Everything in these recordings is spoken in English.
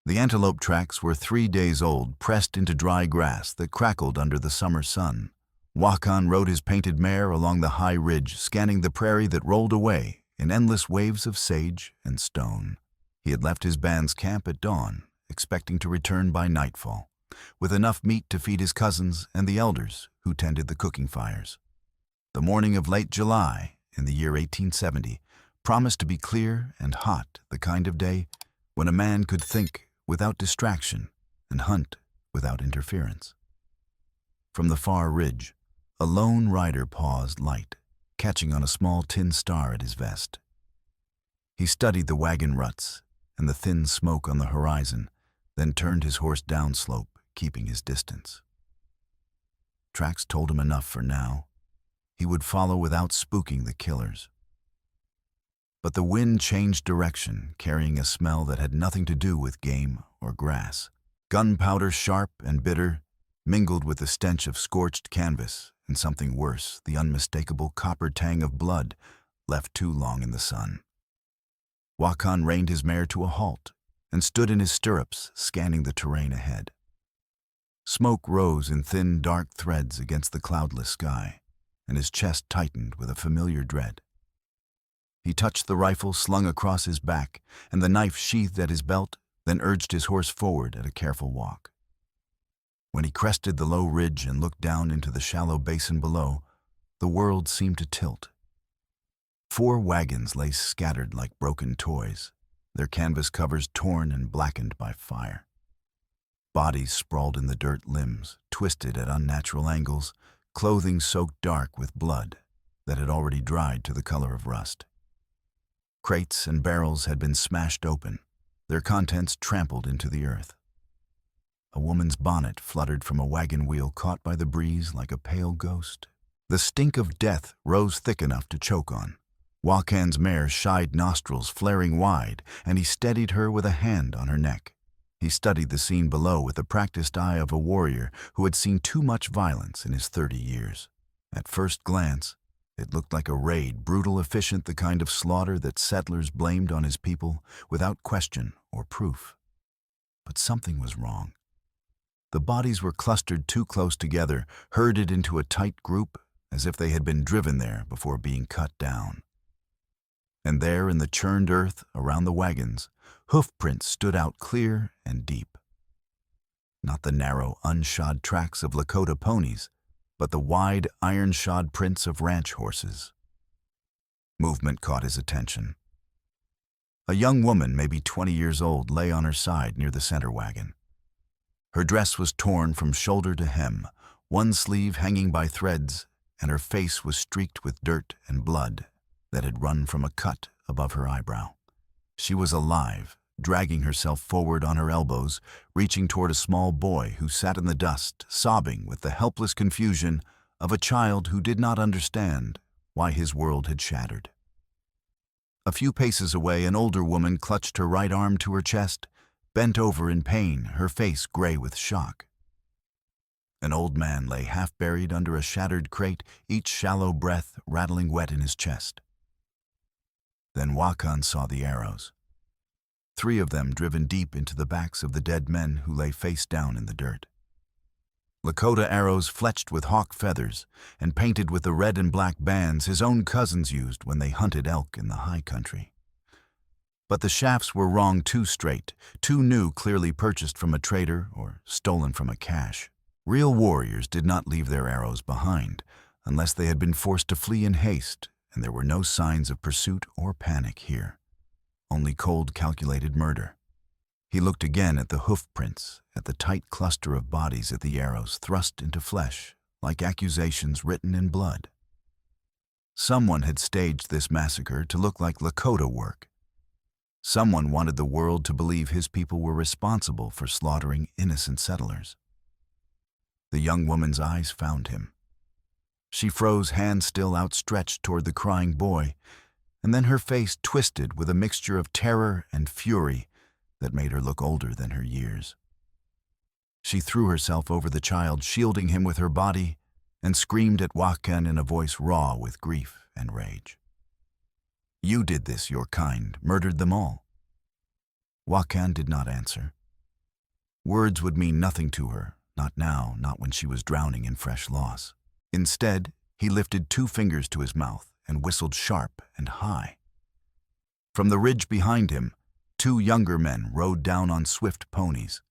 The antelope tracks were 3 days old, pressed into dry grass that crackled under the summer sun. Wakan rode his painted mare along the high ridge, scanning the prairie that rolled away in endless waves of sage and stone. He had left his band's camp at dawn, expecting to return by nightfall, with enough meat to feed his cousins and the elders who tended the cooking fires. The morning of late July, in the year 1870, promised to be clear and hot, the kind of day when a man could think without distraction and hunt without interference. From the far ridge, a lone rider paused light, catching on a small tin star at his vest. He studied the wagon ruts and the thin smoke on the horizon, then turned his horse downslope, keeping his distance. Tracks told him enough for now. He would follow without spooking the killers. But the wind changed direction, carrying a smell that had nothing to do with game or grass. Gunpowder, sharp and bitter, mingled with the stench of scorched canvas, and something worse, the unmistakable copper tang of blood left too long in the sun. Wakan reined his mare to a halt and stood in his stirrups, scanning the terrain ahead. Smoke rose in thin, dark threads against the cloudless sky, and his chest tightened with a familiar dread. He touched the rifle slung across his back and the knife sheathed at his belt, then urged his horse forward at a careful walk. When he crested the low ridge and looked down into the shallow basin below, the world seemed to tilt. 4 wagons lay scattered like broken toys, their canvas covers torn and blackened by fire. Bodies sprawled in the dirt, limbs twisted at unnatural angles, clothing soaked dark with blood that had already dried to the color of rust. Crates and barrels had been smashed open, their contents trampled into the earth. A woman's bonnet fluttered from a wagon wheel caught by the breeze like a pale ghost. The stink of death rose thick enough to choke on. Wakan's mare shied nostrils flaring wide, and he steadied her with a hand on her neck. He studied the scene below with the practiced eye of a warrior who had seen too much violence in his 30 years. At first glance, it looked like a raid, brutal, efficient, the kind of slaughter that settlers blamed on his people without question or proof. But something was wrong. The bodies were clustered too close together, herded into a tight group, as if they had been driven there before being cut down. And there in the churned earth around the wagons, hoof prints stood out clear and deep. Not the narrow, unshod tracks of Lakota ponies, but the wide, iron-shod prints of ranch horses. Movement caught his attention. A young woman, maybe 20 years old, lay on her side near the center wagon. Her dress was torn from shoulder to hem, one sleeve hanging by threads, and her face was streaked with dirt and blood that had run from a cut above her eyebrow. She was alive, dragging herself forward on her elbows, reaching toward a small boy who sat in the dust, sobbing with the helpless confusion of a child who did not understand why his world had shattered. A few paces away, an older woman clutched her right arm to her chest, bent over in pain, her face gray with shock. An old man lay half-buried under a shattered crate, each shallow breath rattling wet in his chest. Then Wakan saw the arrows. 3 of them driven deep into the backs of the dead men who lay face down in the dirt. Lakota arrows fletched with hawk feathers and painted with the red and black bands his own cousins used when they hunted elk in the high country. But the shafts were wrong, too straight, too new, clearly purchased from a trader or stolen from a cache. Real warriors did not leave their arrows behind unless they had been forced to flee in haste, and there were no signs of pursuit or panic here. Only cold, calculated murder. He looked again at the hoof prints, at the tight cluster of bodies, at the arrows thrust into flesh, like accusations written in blood. Someone had staged this massacre to look like Lakota work. Someone wanted the world to believe his people were responsible for slaughtering innocent settlers. The young woman's eyes found him. She froze, hand still outstretched toward the crying boy, and then her face twisted with a mixture of terror and fury that made her look older than her years. She threw herself over the child, shielding him with her body, and screamed at Wakan in a voice raw with grief and rage. "You did this, your kind, murdered them all." Wakan did not answer. Words would mean nothing to her, not now, not when she was drowning in fresh loss. Instead, he lifted 2 fingers to his mouth and whistled sharp and high. From the ridge behind him, 2 younger men rode down on swift ponies.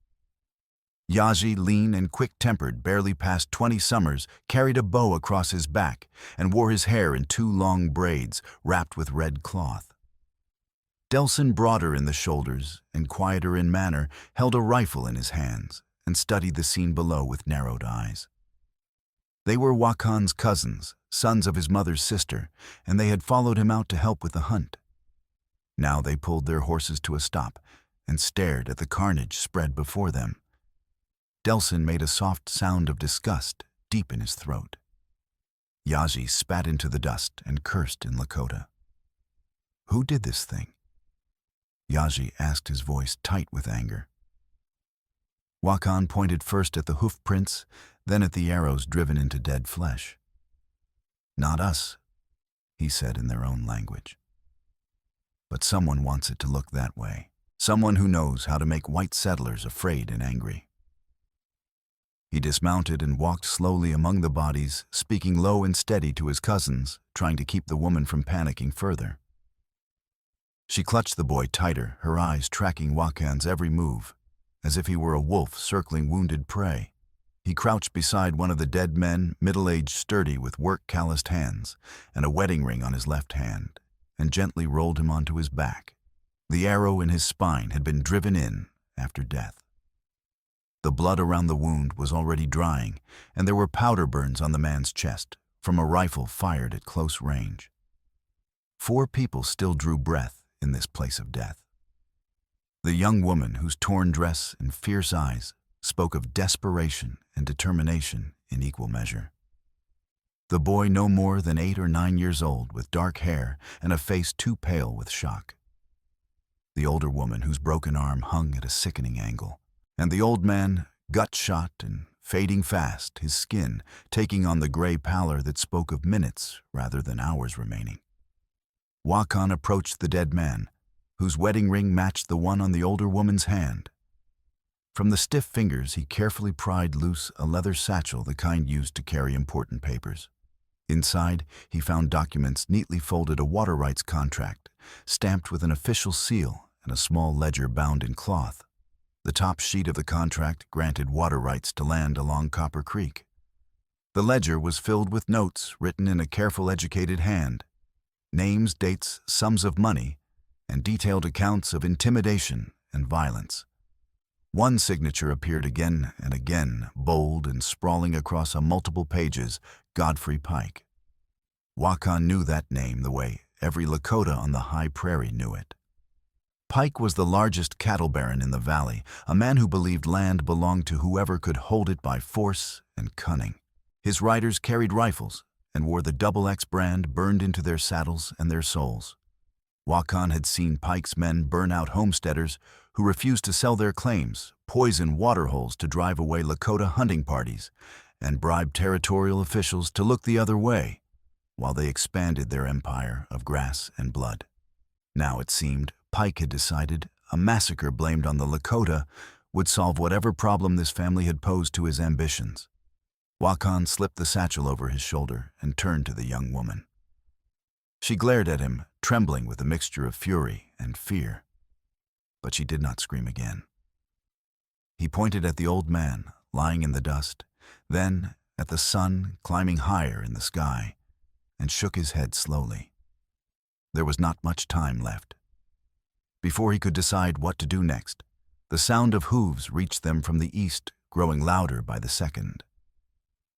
Yaji, lean and quick-tempered, barely past 20 summers, carried a bow across his back and wore his hair in 2 long braids wrapped with red cloth. Delson, broader in the shoulders and quieter in manner, held a rifle in his hands and studied the scene below with narrowed eyes. They were Wakan's cousins, sons of his mother's sister, and they had followed him out to help with the hunt. Now they pulled their horses to a stop and stared at the carnage spread before them. Delson made a soft sound of disgust deep in his throat. Yaji spat into the dust and cursed in Lakota. "Who did this thing?" Yaji asked, his voice tight with anger. Wakan pointed first at the hoof prints, then at the arrows driven into dead flesh. "Not us," he said in their own language. "But someone wants it to look that way. Someone who knows how to make white settlers afraid and angry." He dismounted and walked slowly among the bodies, speaking low and steady to his cousins, trying to keep the woman from panicking further. She clutched the boy tighter, her eyes tracking Wakan's every move, as if he were a wolf circling wounded prey. He crouched beside one of the dead men, middle-aged, sturdy, with work-calloused hands and a wedding ring on his left hand, and gently rolled him onto his back. The arrow in his spine had been driven in after death. The blood around the wound was already drying, and there were powder burns on the man's chest from a rifle fired at close range. 4 people still drew breath in this place of death. The young woman, whose torn dress and fierce eyes spoke of desperation and determination in equal measure. The boy, no more than 8 or 9 years old, with dark hair and a face too pale with shock. The older woman, whose broken arm hung at a sickening angle. And the old man, gut-shot and fading fast, his skin taking on the gray pallor that spoke of minutes rather than hours remaining. Wakan approached the dead man, whose wedding ring matched the one on the older woman's hand. From the stiff fingers, he carefully pried loose a leather satchel, the kind used to carry important papers. Inside, he found documents neatly folded, a water rights contract, stamped with an official seal, and a small ledger bound in cloth. The top sheet of the contract granted water rights to land along Copper Creek. The ledger was filled with notes written in a careful, educated hand. Names, dates, sums of money, and detailed accounts of intimidation and violence. One signature appeared again and again, bold and sprawling across multiple pages: Godfrey Pike. Wakan knew that name the way every Lakota on the high prairie knew it. Pike was the largest cattle baron in the valley, a man who believed land belonged to whoever could hold it by force and cunning. His riders carried rifles and wore the XX brand burned into their saddles and their souls. Wakan had seen Pike's men burn out homesteaders who refused to sell their claims, poison water holes to drive away Lakota hunting parties, and bribe territorial officials to look the other way while they expanded their empire of grass and blood. Now it seemed Pike had decided a massacre blamed on the Lakota would solve whatever problem this family had posed to his ambitions. Wakan slipped the satchel over his shoulder and turned to the young woman. She glared at him, trembling with a mixture of fury and fear, but she did not scream again. He pointed at the old man lying in the dust, then at the sun climbing higher in the sky, and shook his head slowly. There was not much time left. Before he could decide what to do next, the sound of hooves reached them from the east, growing louder by the second.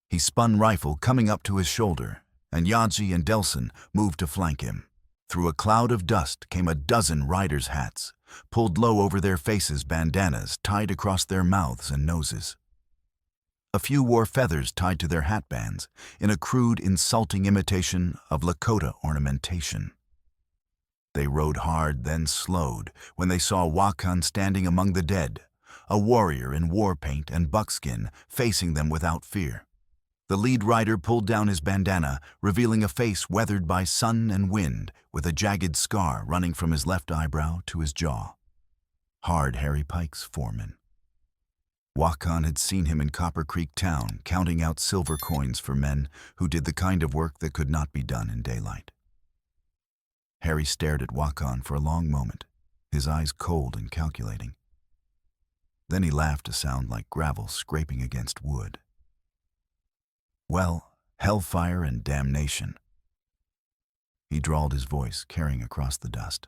He spun rifle coming up to his shoulder, and Yaji and Delson moved to flank him. Through a cloud of dust came a dozen riders' hats, pulled low over their faces, bandanas tied across their mouths and noses. A few wore feathers tied to their hat bands in a crude, insulting imitation of Lakota ornamentation. They rode hard, then slowed when they saw Wakan standing among the dead, a warrior in war paint and buckskin, facing them without fear. The lead rider pulled down his bandana, revealing a face weathered by sun and wind, with a jagged scar running from his left eyebrow to his jaw. Hard Harry Pike's foreman. Wakan had seen him in Copper Creek Town, counting out silver coins for men who did the kind of work that could not be done in daylight. Harry stared at Wakan for a long moment, his eyes cold and calculating. Then he laughed, a sound like gravel scraping against wood. "Well, hellfire and damnation," he drawled, his voice carrying across the dust.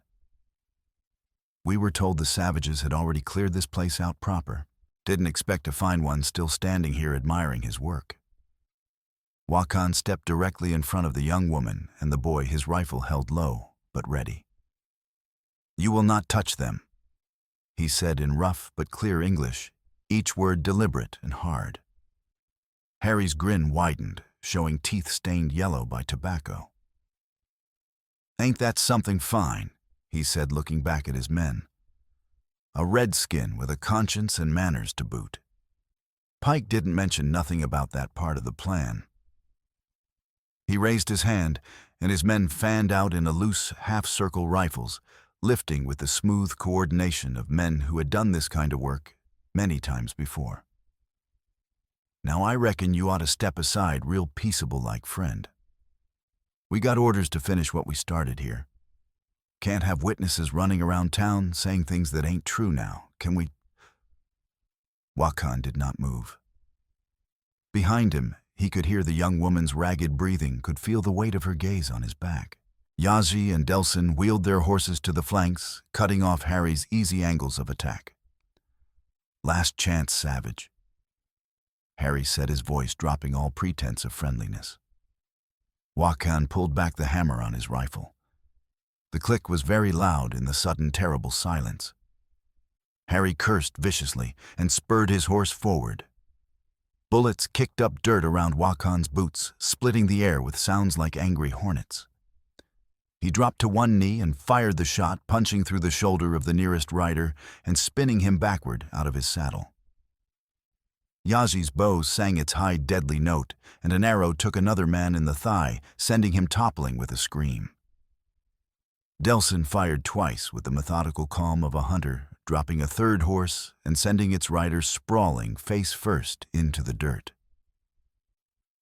"We were told the savages had already cleared this place out proper. Didn't expect to find one still standing here admiring his work." Wakan stepped directly in front of the young woman and the boy, his rifle held low but ready. "You will not touch them," he said in rough but clear English, each word deliberate and hard. Harry's grin widened, showing teeth stained yellow by tobacco. "Ain't that something fine?" he said, looking back at his men. "A redskin with a conscience and manners to boot." Pike didn't mention nothing about that part of the plan. He raised his hand, and his men fanned out in a loose half-circle rifles, lifting with the smooth coordination of men who had done this kind of work many times before. "Now I reckon you ought to step aside real peaceable like, friend. We got orders to finish what we started here. Can't have witnesses running around town saying things that ain't true now, can we?" Wakan did not move. Behind him, he could hear the young woman's ragged breathing, could feel the weight of her gaze on his back. Yazi and Delson wheeled their horses to the flanks, cutting off Harry's easy angles of attack. "Last chance, savage," Harry said, his voice dropping all pretense of friendliness. Wakan pulled back the hammer on his rifle. The click was very loud in the sudden terrible silence. Harry cursed viciously and spurred his horse forward. Bullets kicked up dirt around Wakan's boots, splitting the air with sounds like angry hornets. He dropped to one knee and fired the shot, punching through the shoulder of the nearest rider and spinning him backward out of his saddle. Yazi's bow sang its high, deadly note, and an arrow took another man in the thigh, sending him toppling with a scream. Delson fired twice with the methodical calm of a hunter, dropping a third horse and sending its rider sprawling face first into the dirt.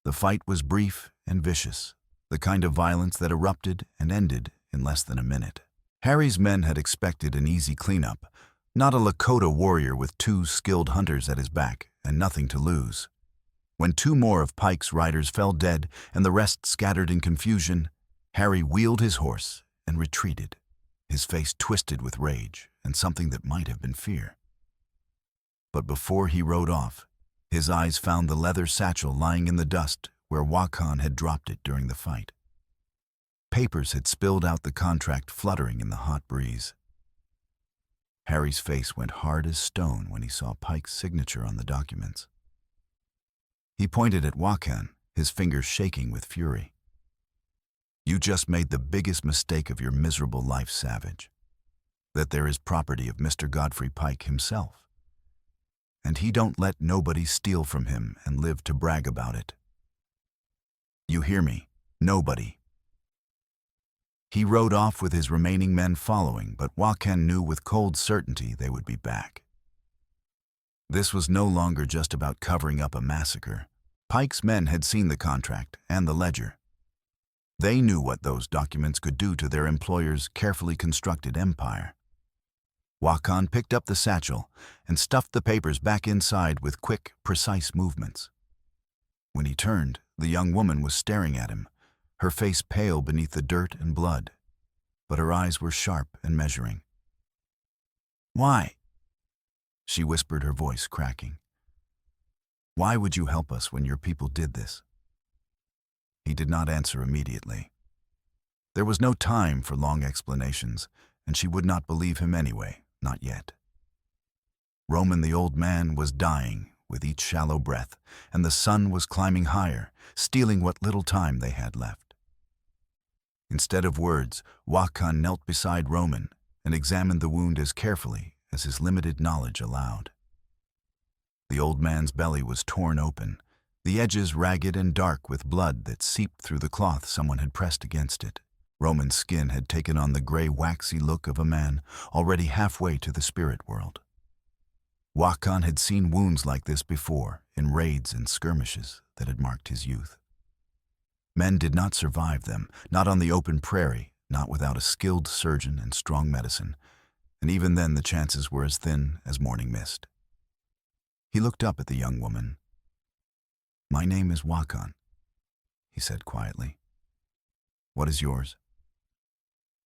The fight was brief and vicious, the kind of violence that erupted and ended in less than a minute. Harry's men had expected an easy cleanup, not a Lakota warrior with 2 skilled hunters at his back and nothing to lose. When 2 more of Pike's riders fell dead and the rest scattered in confusion, Harry wheeled his horse and retreated, his face twisted with rage and something that might have been fear. But before he rode off, his eyes found the leather satchel lying in the dust where Wakan had dropped it during the fight. Papers had spilled out, the contract fluttering in the hot breeze. Harry's face went hard as stone when he saw Pike's signature on the documents. He pointed at Wakan, his fingers shaking with fury. "You just made the biggest mistake of your miserable life, savage. That there is property of Mr. Godfrey Pike himself. And he don't let nobody steal from him and live to brag about it. You hear me? Nobody." He rode off with his remaining men following, but Wakan knew with cold certainty they would be back. This was no longer just about covering up a massacre. Pike's men had seen the contract and the ledger. They knew what those documents could do to their employer's carefully constructed empire. Wakan picked up the satchel and stuffed the papers back inside with quick, precise movements. When he turned, the young woman was staring at him, her face pale beneath the dirt and blood, but her eyes were sharp and measuring. "Why?" she whispered, her voice cracking. "Why would you help us when your people did this?" He did not answer immediately. There was no time for long explanations, and she would not believe him anyway, not yet. Roman, the old man, was dying with each shallow breath, and the sun was climbing higher, stealing what little time they had left. Instead of words, Wakan knelt beside Roman and examined the wound as carefully as his limited knowledge allowed. The old man's belly was torn open, the edges ragged and dark with blood that seeped through the cloth someone had pressed against it. Roman's skin had taken on the gray, waxy look of a man already halfway to the spirit world. Wakan had seen wounds like this before in raids and skirmishes that had marked his youth. Men did not survive them, not on the open prairie, not without a skilled surgeon and strong medicine, and even then the chances were as thin as morning mist. He looked up at the young woman. "My name is Wakan," he said quietly. "What is yours?"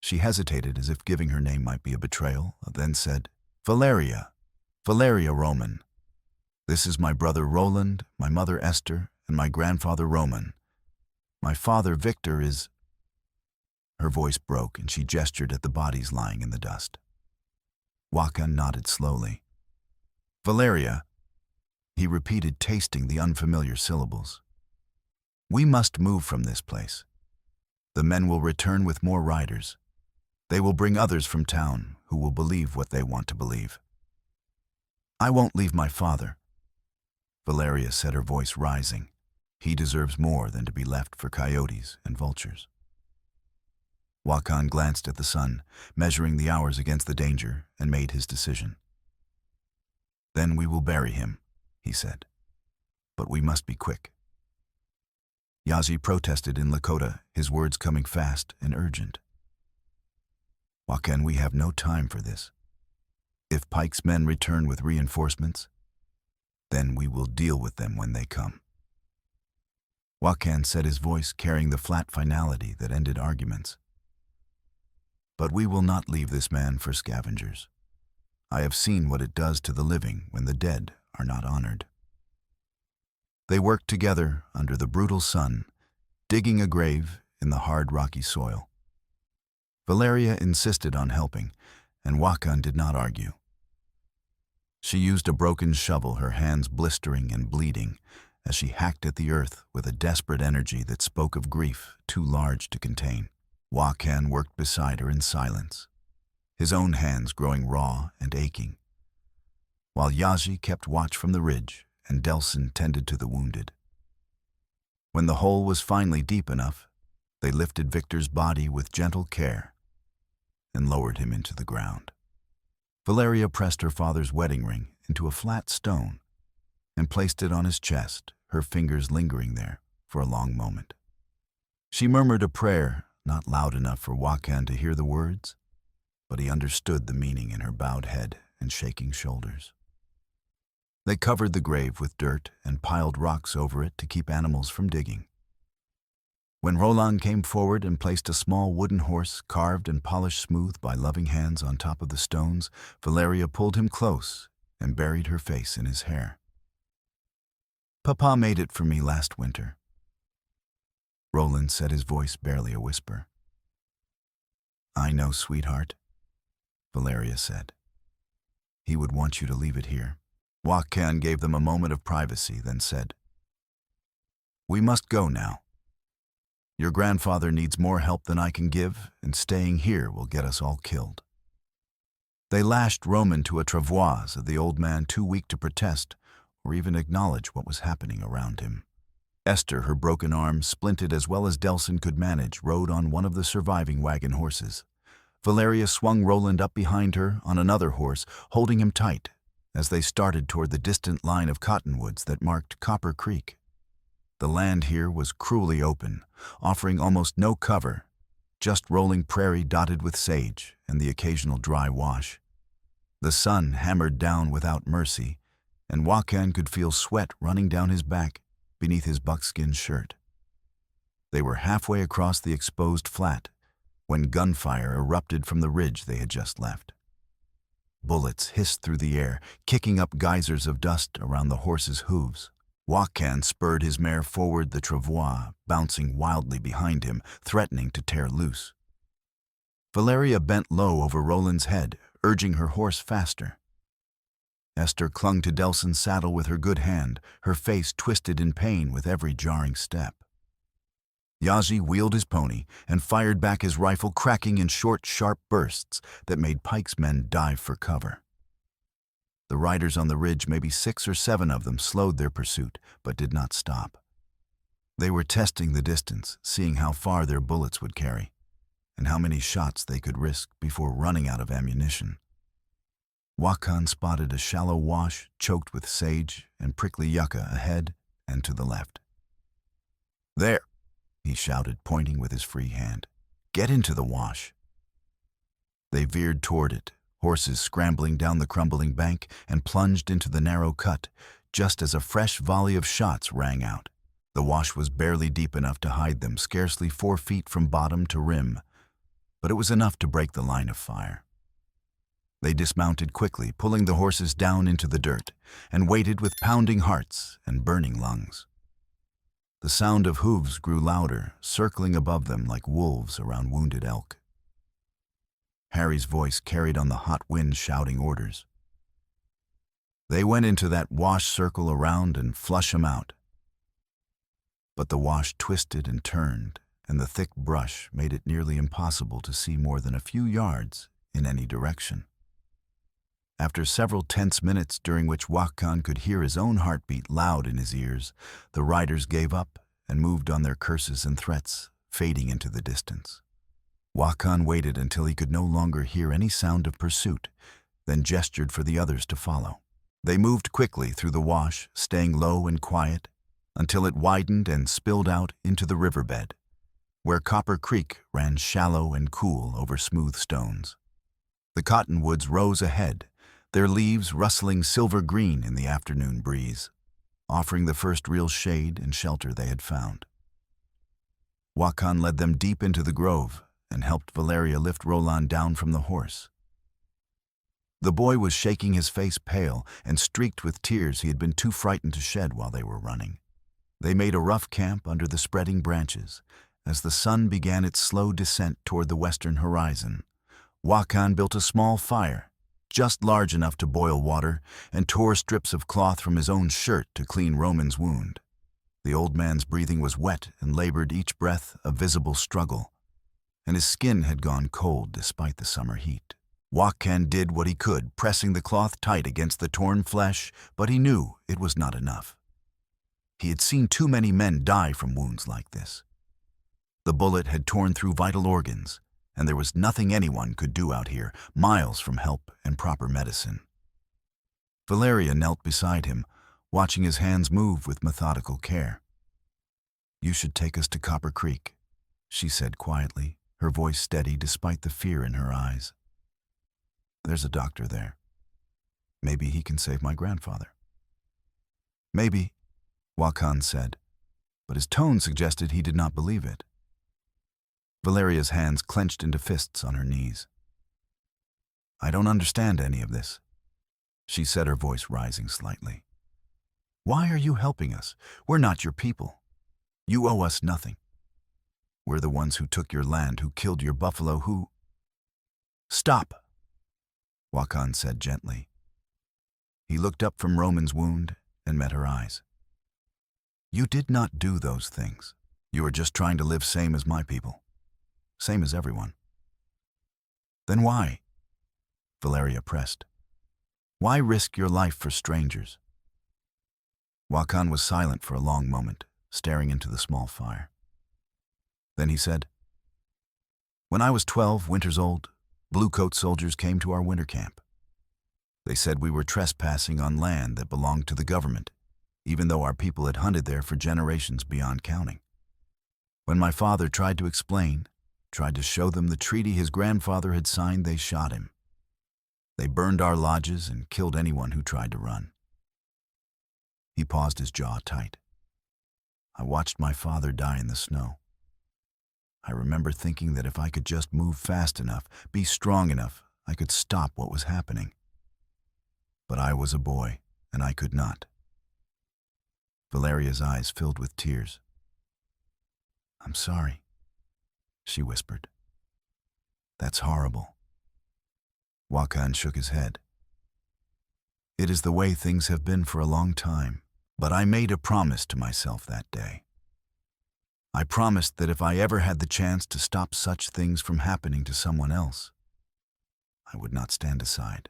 She hesitated as if giving her name might be a betrayal, then said, "Valeria Roman. This is my brother Roland, my mother Esther, and my grandfather Roman. My father Victor is—" Her voice broke and she gestured at the bodies lying in the dust. Wakan nodded slowly. "Valeria," he repeated, tasting the unfamiliar syllables. "We must move from this place. The men will return with more riders. They will bring others from town who will believe what they want to believe. I won't leave my father." Valeria said, her voice rising. "He deserves more than to be left for coyotes and vultures." Wakan glanced at the sun, measuring the hours against the danger, and made his decision. "Then we will bury him," he said. "But we must be quick." Yazi protested in Lakota, his words coming fast and urgent. "Wakan, we have no time for this. If Pike's men return with reinforcements, then we will deal with them when they come." Wakan said, his voice carrying the flat finality that ended arguments. "But we will not leave this man for scavengers. I have seen what it does to the living when the dead are not honored." They worked together under the brutal sun, digging a grave in the hard rocky soil. Valeria insisted on helping, and Wakan did not argue. She used a broken shovel, her hands blistering and bleeding, as she hacked at the earth with a desperate energy that spoke of grief too large to contain. Wakan worked beside her in silence, his own hands growing raw and aching, while Yazi kept watch from the ridge and Delson tended to the wounded. When the hole was finally deep enough, they lifted Victor's body with gentle care and lowered him into the ground. Valeria pressed her father's wedding ring into a flat stone and placed it on his chest, her fingers lingering there for a long moment. She murmured a prayer, not loud enough for Wakan to hear the words, but he understood the meaning in her bowed head and shaking shoulders. They covered the grave with dirt and piled rocks over it to keep animals from digging. When Roland came forward and placed a small wooden horse carved and polished smooth by loving hands on top of the stones, Valeria pulled him close and buried her face in his hair. "Papa made it for me last winter," Roland said, his voice barely a whisper. "I know, sweetheart," Valeria said. "He would want you to leave it here." Wakan gave them a moment of privacy, then said, "We must go now. Your grandfather needs more help than I can give, and staying here will get us all killed." They lashed Roman to a travois, the old man too weak to protest or even acknowledge what was happening around him. Esther, her broken arm splinted as well as Delson could manage, rode on one of the surviving wagon horses. Valeria swung Roland up behind her on another horse, holding him tight as they started toward the distant line of cottonwoods that marked Copper Creek. The land here was cruelly open, offering almost no cover, just rolling prairie dotted with sage and the occasional dry wash. The sun hammered down without mercy, and Wakan could feel sweat running down his back beneath his buckskin shirt. They were halfway across the exposed flat when gunfire erupted from the ridge they had just left. Bullets hissed through the air, kicking up geysers of dust around the horses' hooves. Wakan spurred his mare forward, the travois bouncing wildly behind him, threatening to tear loose. Valeria bent low over Roland's head, urging her horse faster. Esther clung to Delson's saddle with her good hand, her face twisted in pain with every jarring step. Yazi wheeled his pony and fired back his rifle, cracking in short, sharp bursts that made Pike's men dive for cover. The riders on the ridge, maybe 6 or 7 of them, slowed their pursuit, but did not stop. They were testing the distance, seeing how far their bullets would carry, and how many shots they could risk before running out of ammunition. Wakan spotted a shallow wash choked with sage and prickly yucca ahead and to the left. "There," he shouted, pointing with his free hand. "Get into the wash." They veered toward it, horses scrambling down the crumbling bank, and plunged into the narrow cut, just as a fresh volley of shots rang out. The wash was barely deep enough to hide them, scarcely 4 feet from bottom to rim, but it was enough to break the line of fire. They dismounted quickly, pulling the horses down into the dirt, and waited with pounding hearts and burning lungs. The sound of hooves grew louder, circling above them like wolves around wounded elk. Harry's voice carried on the hot wind, shouting orders. They went into that wash, circle around and flush 'em out. But the wash twisted and turned, and the thick brush made it nearly impossible to see more than a few yards in any direction. After several tense minutes during which Wakan could hear his own heartbeat loud in his ears, the riders gave up and moved on their curses and threats, fading into the distance. Wakan waited until he could no longer hear any sound of pursuit, then gestured for the others to follow. They moved quickly through the wash, staying low and quiet, until it widened and spilled out into the riverbed, where Copper Creek ran shallow and cool over smooth stones. The cottonwoods rose ahead, their leaves rustling silver green in the afternoon breeze, offering the first real shade and shelter they had found. Wakan led them deep into the grove and helped Valeria lift Roland down from the horse. The boy was shaking, his face pale and streaked with tears he had been too frightened to shed while they were running. They made a rough camp under the spreading branches. As the sun began its slow descent toward the western horizon, Wakan built a small fire, just large enough to boil water, and tore strips of cloth from his own shirt to clean Roman's wound. The old man's breathing was wet and labored, each breath a visible struggle, and his skin had gone cold despite the summer heat. Wakan did what he could, pressing the cloth tight against the torn flesh, but he knew it was not enough. He had seen too many men die from wounds like this. The bullet had torn through vital organs, and there was nothing anyone could do out here, miles from help and proper medicine. Valeria knelt beside him, watching his hands move with methodical care. "You should take us to Copper Creek," she said quietly, her voice steady despite the fear in her eyes. "There's a doctor there. Maybe he can save my grandfather." "Maybe," Wakan said, but his tone suggested he did not believe it. Valeria's hands clenched into fists on her knees. "I don't understand any of this," she said, her voice rising slightly. "Why are you helping us? We're not your people. You owe us nothing. We're the ones who took your land, who killed your buffalo, who—" "Stop," Wakan said gently. He looked up from Roman's wound and met her eyes. "You did not do those things. You were just trying to live same as my people. Same as everyone." "Then why?" Valeria pressed. "Why risk your life for strangers?" Wakan was silent for a long moment, staring into the small fire. Then he said, "When I was 12 winters old, bluecoat soldiers came to our winter camp. They said we were trespassing on land that belonged to the government, even though our people had hunted there for generations beyond counting. When my father tried to explain, tried to show them the treaty his grandfather had signed, they shot him. They burned our lodges and killed anyone who tried to run." He paused, his jaw tight. "I watched my father die in the snow. I remember thinking that if I could just move fast enough, be strong enough, I could stop what was happening. But I was a boy, and I could not." Valeria's eyes filled with tears. "I'm sorry," she whispered. "That's horrible." Wakan shook his head. "It is the way things have been for a long time, but I made a promise to myself that day. I promised that if I ever had the chance to stop such things from happening to someone else, I would not stand aside.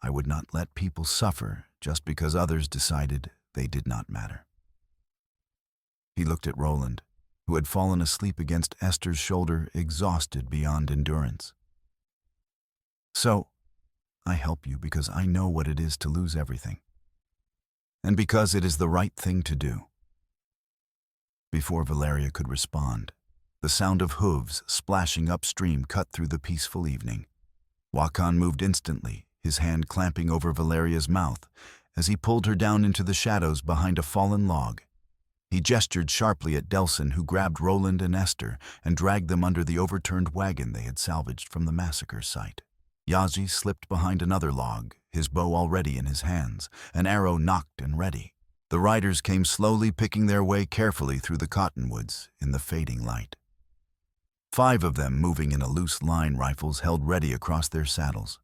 I would not let people suffer just because others decided they did not matter." He looked at Roland, who had fallen asleep against Esther's shoulder, exhausted beyond endurance. "So, I help you because I know what it is to lose everything. And because it is the right thing to do." Before Valeria could respond, the sound of hooves splashing upstream cut through the peaceful evening. Wakan moved instantly, his hand clamping over Valeria's mouth as he pulled her down into the shadows behind a fallen log. He gestured sharply at Delson, who grabbed Roland and Esther and dragged them under the overturned wagon they had salvaged from the massacre site. Yazi slipped behind another log, his bow already in his hands, an arrow nocked and ready. The riders came slowly, picking their way carefully through the cottonwoods in the fading light. 5 of them moving in a loose line, rifles held ready across their saddles.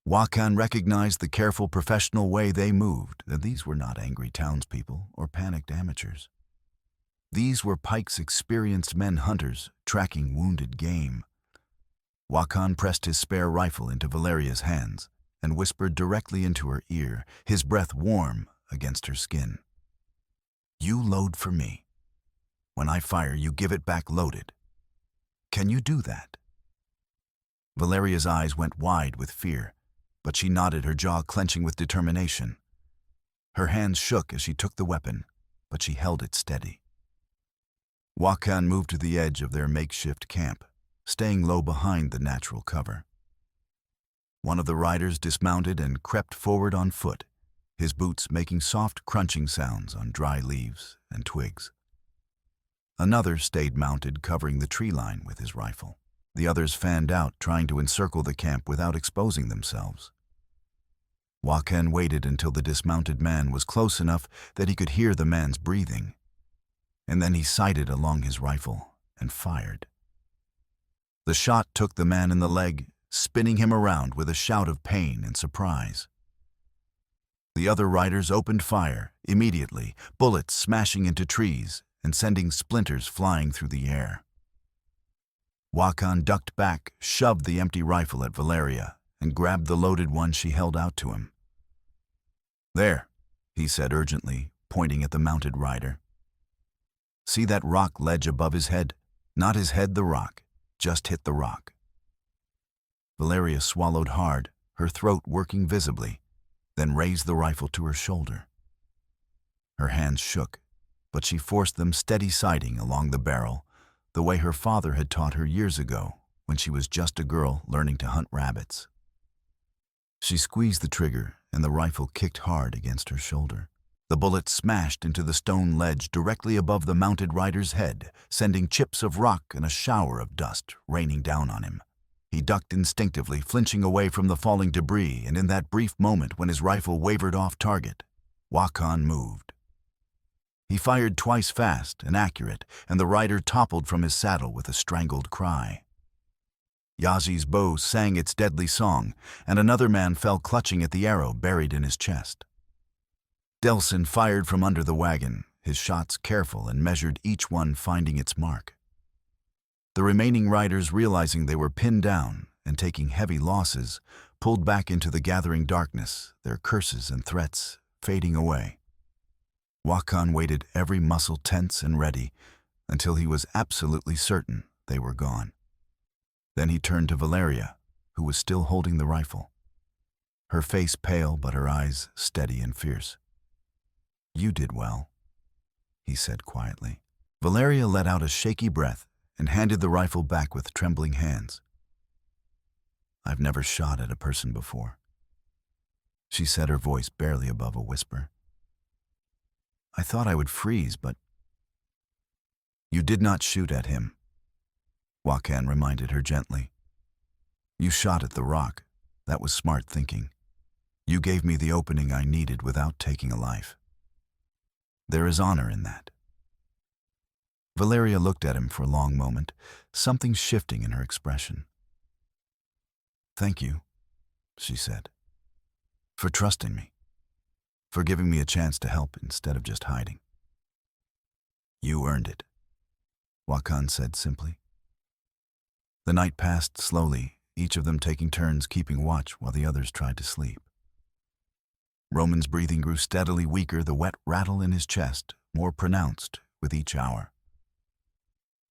Wakan recognized the careful, professional way they moved, that these were not angry townspeople or panicked amateurs. These were Pike's experienced men hunters tracking wounded game. Wakan pressed his spare rifle into Valeria's hands and whispered directly into her ear, his breath warm against her skin. "You load for me. When I fire, you give it back loaded. Can you do that?" Valeria's eyes went wide with fear, but she nodded, her jaw clenching with determination. Her hands shook as she took the weapon, but she held it steady. Wakan moved to the edge of their makeshift camp, staying low behind the natural cover. One of the riders dismounted and crept forward on foot, his boots making soft crunching sounds on dry leaves and twigs. Another stayed mounted, covering the tree line with his rifle. The others fanned out, trying to encircle the camp without exposing themselves. Wakan waited until the dismounted man was close enough that he could hear the man's breathing, and then he sighted along his rifle and fired. The shot took the man in the leg, spinning him around with a shout of pain and surprise. The other riders opened fire immediately, bullets smashing into trees and sending splinters flying through the air. Wakan ducked back, shoved the empty rifle at Valeria, and grabbed the loaded one she held out to him. "There," he said urgently, pointing at the mounted rider. "See that rock ledge above his head? Not his head, the rock. Just hit the rock." Valeria swallowed hard, her throat working visibly, then raised the rifle to her shoulder. Her hands shook, but she forced them steady sighting along the barrel, the way her father had taught her years ago when she was just a girl learning to hunt rabbits. She squeezed the trigger, and the rifle kicked hard against her shoulder. The bullet smashed into the stone ledge directly above the mounted rider's head, sending chips of rock and a shower of dust raining down on him. He ducked instinctively, flinching away from the falling debris, and in that brief moment when his rifle wavered off target, Wakan moved. He fired twice fast and accurate, and the rider toppled from his saddle with a strangled cry. Yazi's bow sang its deadly song, and another man fell clutching at the arrow buried in his chest. Delson fired from under the wagon, his shots careful and measured, each one finding its mark. The remaining riders, realizing they were pinned down and taking heavy losses, pulled back into the gathering darkness, their curses and threats fading away. Wakan waited, every muscle tense and ready, until he was absolutely certain they were gone. Then he turned to Valeria, who was still holding the rifle. Her face pale, but her eyes steady and fierce. "You did well," he said quietly. Valeria let out a shaky breath and handed the rifle back with trembling hands. "I've never shot at a person before," she said, her voice barely above a whisper. "I thought I would freeze, but—" "You did not shoot at him," Wakan reminded her gently. "You shot at the rock. That was smart thinking. You gave me the opening I needed without taking a life. There is honor in that." Valeria looked at him for a long moment, something shifting in her expression. "Thank you," she said, "for trusting me, for giving me a chance to help instead of just hiding." "You earned it," Wakan said simply. The night passed slowly, each of them taking turns keeping watch while the others tried to sleep. Roman's breathing grew steadily weaker, the wet rattle in his chest more pronounced with each hour.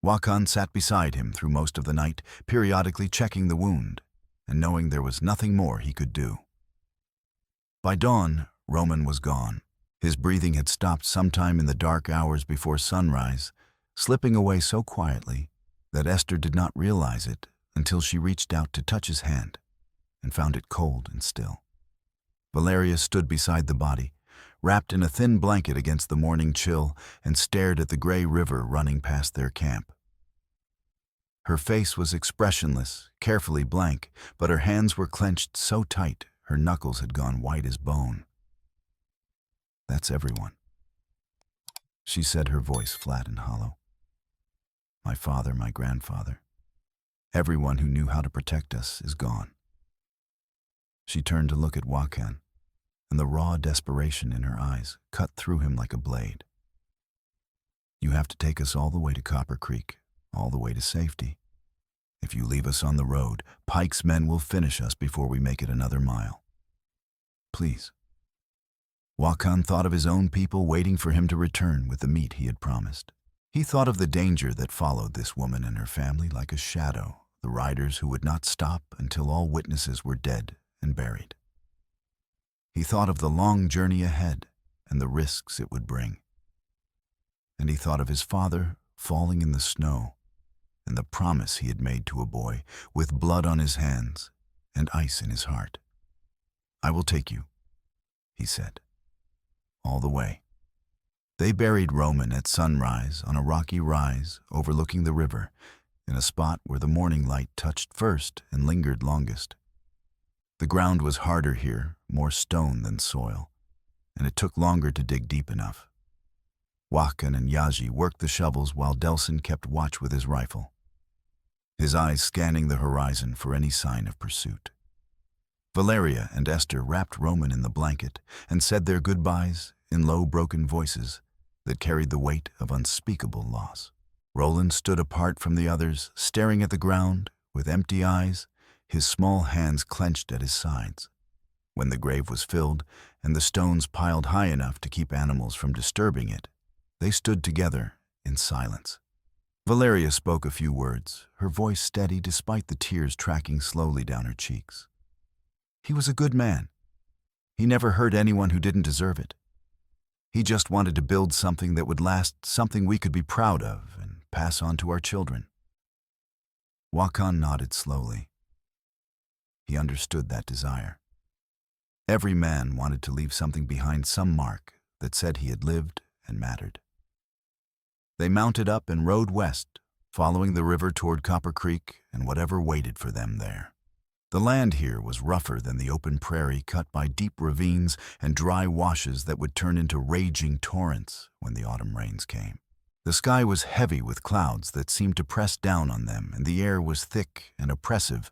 Wakan sat beside him through most of the night, periodically checking the wound, and knowing there was nothing more he could do. By dawn, Roman was gone. His breathing had stopped sometime in the dark hours before sunrise, slipping away so quietly that Esther did not realize it until she reached out to touch his hand and found it cold and still. Valeria stood beside the body, wrapped in a thin blanket against the morning chill, and stared at the gray river running past their camp. Her face was expressionless, carefully blank, but her hands were clenched so tight her knuckles had gone white as bone. "That's everyone," she said, her voice flat and hollow. "My father, my grandfather, everyone who knew how to protect us is gone." She turned to look at Wakan, and the raw desperation in her eyes cut through him like a blade. "You have to take us all the way to Copper Creek, all the way to safety. If you leave us on the road, Pike's men will finish us before we make it another mile. Please." Wakan thought of his own people waiting for him to return with the meat he had promised. He thought of the danger that followed this woman and her family like a shadow, the riders who would not stop until all witnesses were dead and buried. He thought of the long journey ahead and the risks it would bring. And he thought of his father falling in the snow and the promise he had made to a boy with blood on his hands and ice in his heart. "I will take you," he said. "All the way." They buried Roman at sunrise on a rocky rise overlooking the river, in a spot where the morning light touched first and lingered longest. The ground was harder here, more stone than soil, and it took longer to dig deep enough. Wakan and Yaji worked the shovels while Delson kept watch with his rifle, his eyes scanning the horizon for any sign of pursuit. Valeria and Esther wrapped Roman in the blanket and said their goodbyes in low, broken voices that carried the weight of unspeakable loss. Roland stood apart from the others, staring at the ground with empty eyes, his small hands clenched at his sides. When the grave was filled and the stones piled high enough to keep animals from disturbing it, they stood together in silence. Valeria spoke a few words, her voice steady despite the tears tracking slowly down her cheeks. "He was a good man. He never hurt anyone who didn't deserve it. He just wanted to build something that would last, something we could be proud of and pass on to our children." Wakan nodded slowly. He understood that desire. Every man wanted to leave something behind, some mark that said he had lived and mattered. They mounted up and rode west, following the river toward Copper Creek and whatever waited for them there. The land here was rougher than the open prairie cut by deep ravines and dry washes that would turn into raging torrents when the autumn rains came. The sky was heavy with clouds that seemed to press down on them, and the air was thick and oppressive,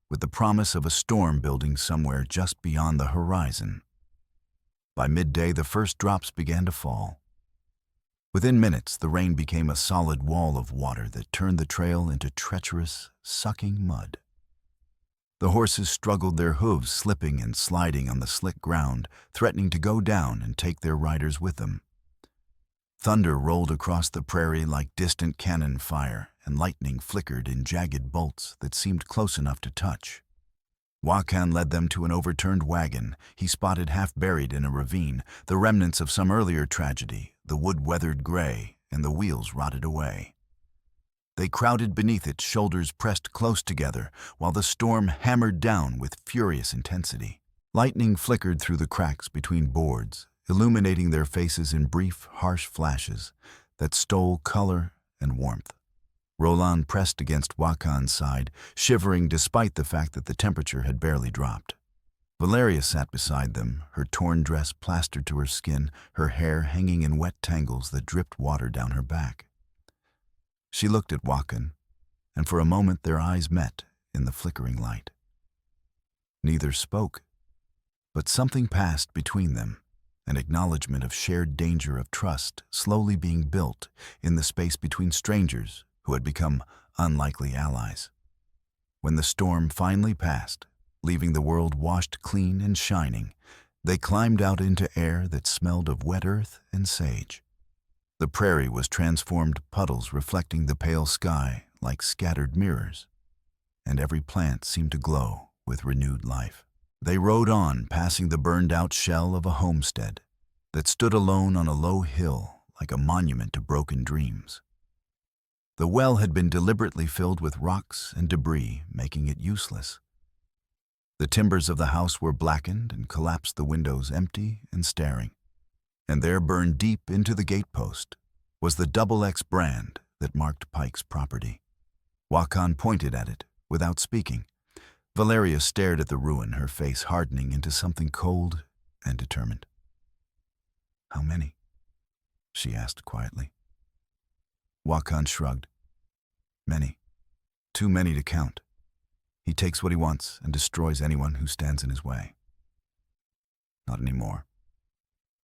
with the promise of a storm building somewhere just beyond the horizon. By midday, the first drops began to fall. Within minutes, the rain became a solid wall of water that turned the trail into treacherous, sucking mud. The horses struggled, their hooves slipping and sliding on the slick ground, threatening to go down and take their riders with them. Thunder rolled across the prairie like distant cannon fire, and lightning flickered in jagged bolts that seemed close enough to touch. Wakan led them to an overturned wagon he spotted half buried in a ravine, the remnants of some earlier tragedy, the wood weathered gray and the wheels rotted away. They crowded beneath it, shoulders pressed close together, while the storm hammered down with furious intensity. Lightning flickered through the cracks between boards, illuminating their faces in brief, harsh flashes that stole color and warmth. Roland pressed against Wakan's side, shivering despite the fact that the temperature had barely dropped. Valeria sat beside them, her torn dress plastered to her skin, her hair hanging in wet tangles that dripped water down her back. She looked at Wakan, and for a moment their eyes met in the flickering light. Neither spoke, but something passed between them, an acknowledgement of shared danger, of trust slowly being built in the space between strangers who had become unlikely allies. When the storm finally passed, leaving the world washed clean and shining, they climbed out into air that smelled of wet earth and sage. The prairie was transformed puddles reflecting the pale sky like scattered mirrors, and every plant seemed to glow with renewed life. They rode on, passing the burned-out shell of a homestead that stood alone on a low hill like a monument to broken dreams. The well had been deliberately filled with rocks and debris, making it useless. The timbers of the house were blackened and collapsed, the windows empty and staring. And there, burned deep into the gatepost, was the XX brand that marked Pike's property. Wakan pointed at it without speaking. Valeria stared at the ruin, her face hardening into something cold and determined. "How many?" she asked quietly. Wakan shrugged. "Many. Too many to count. He takes what he wants and destroys anyone who stands in his way." "Not anymore,"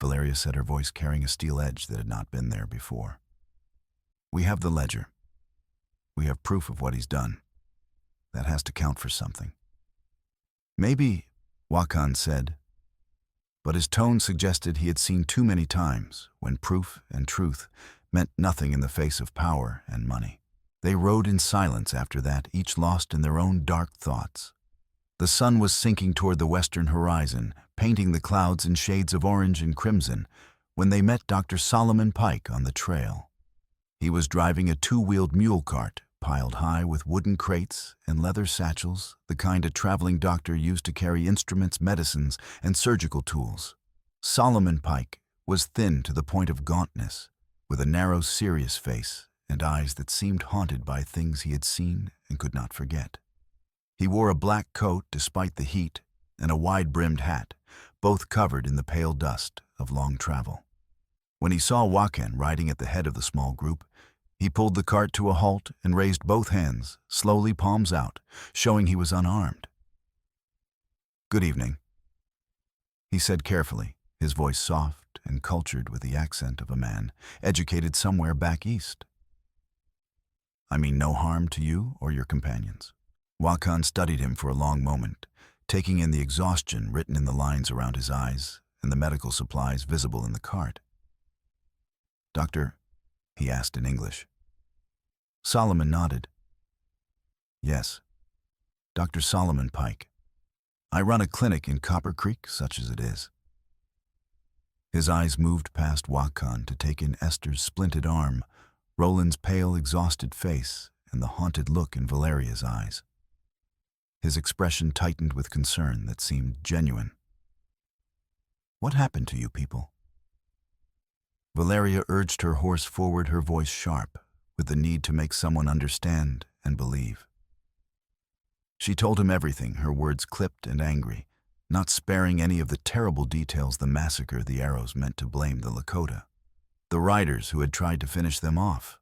Valeria said, her voice carrying a steel edge that had not been there before. "We have the ledger. We have proof of what he's done. That has to count for something." "Maybe," Wakan said, but his tone suggested he had seen too many times when proof and truth meant nothing in the face of power and money. They rode in silence after that, each lost in their own dark thoughts. The sun was sinking toward the western horizon, painting the clouds in shades of orange and crimson, when they met Dr. Solomon Pike on the trail. He was driving a two-wheeled mule cart, piled high with wooden crates and leather satchels, the kind a traveling doctor used to carry instruments, medicines, and surgical tools. Solomon Pike was thin to the point of gauntness, with a narrow, serious face and eyes that seemed haunted by things he had seen and could not forget. He wore a black coat despite the heat and a wide-brimmed hat, both covered in the pale dust of long travel. When he saw Wakan riding at the head of the small group, he pulled the cart to a halt and raised both hands, slowly, palms out, showing he was unarmed. "Good evening," he said carefully, his voice soft and cultured with the accent of a man educated somewhere back east. "I mean no harm to you or your companions." Wakan studied him for a long moment, taking in the exhaustion written in the lines around his eyes and the medical supplies visible in the cart. "Doctor?" he asked in English. Solomon nodded. "Yes, Dr. Solomon Pike. I run a clinic in Copper Creek, such as it is." His eyes moved past Wakan to take in Esther's splinted arm, Roland's pale, exhausted face, and the haunted look in Valeria's eyes. His expression tightened with concern that seemed genuine. "What happened to you people?" Valeria urged her horse forward, her voice sharp, with the need to make someone understand and believe. She told him everything, her words clipped and angry, not sparing any of the terrible details, the massacre the arrows meant to blame the Lakota, the riders who had tried to finish them off.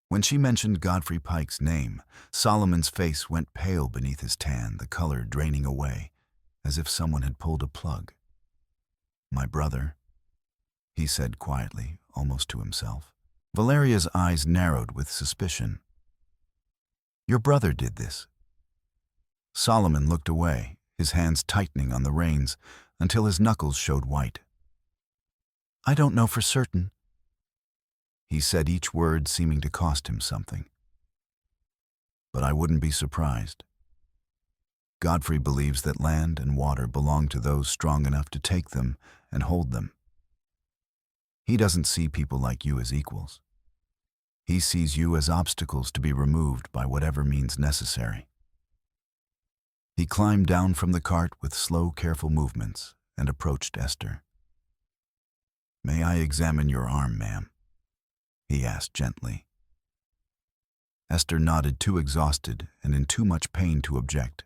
When she mentioned Godfrey Pike's name, Solomon's face went pale beneath his tan, the color draining away, as if someone had pulled a plug. "My brother," he said quietly, almost to himself. Valeria's eyes narrowed with suspicion. "Your brother did this." Solomon looked away, his hands tightening on the reins until his knuckles showed white. "I don't know for certain," he said, each word seeming to cost him something. "But I wouldn't be surprised. Godfrey believes that land and water belong to those strong enough to take them and hold them. He doesn't see people like you as equals. He sees you as obstacles to be removed by whatever means necessary." He climbed down from the cart with slow, careful movements and approached Esther. "May I examine your arm, ma'am?" he asked gently. Esther nodded, too exhausted and in too much pain to object.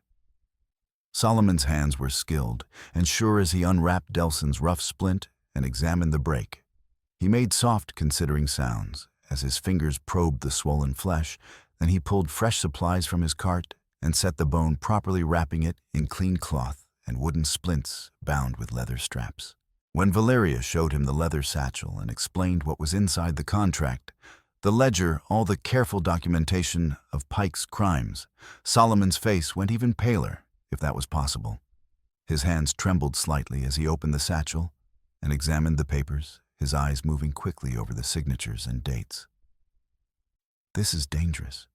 Solomon's hands were skilled, and sure as he unwrapped Delson's rough splint and examined the break. He made soft, considering sounds as his fingers probed the swollen flesh, then he pulled fresh supplies from his cart and set the bone, properly wrapping it in clean cloth and wooden splints bound with leather straps. When Valeria showed him the leather satchel and explained what was inside the contract, the ledger, all the careful documentation of Pike's crimes, Solomon's face went even paler, if that was possible. His hands trembled slightly as he opened the satchel and examined the papers, his eyes moving quickly over the signatures and dates. "This is dangerous,"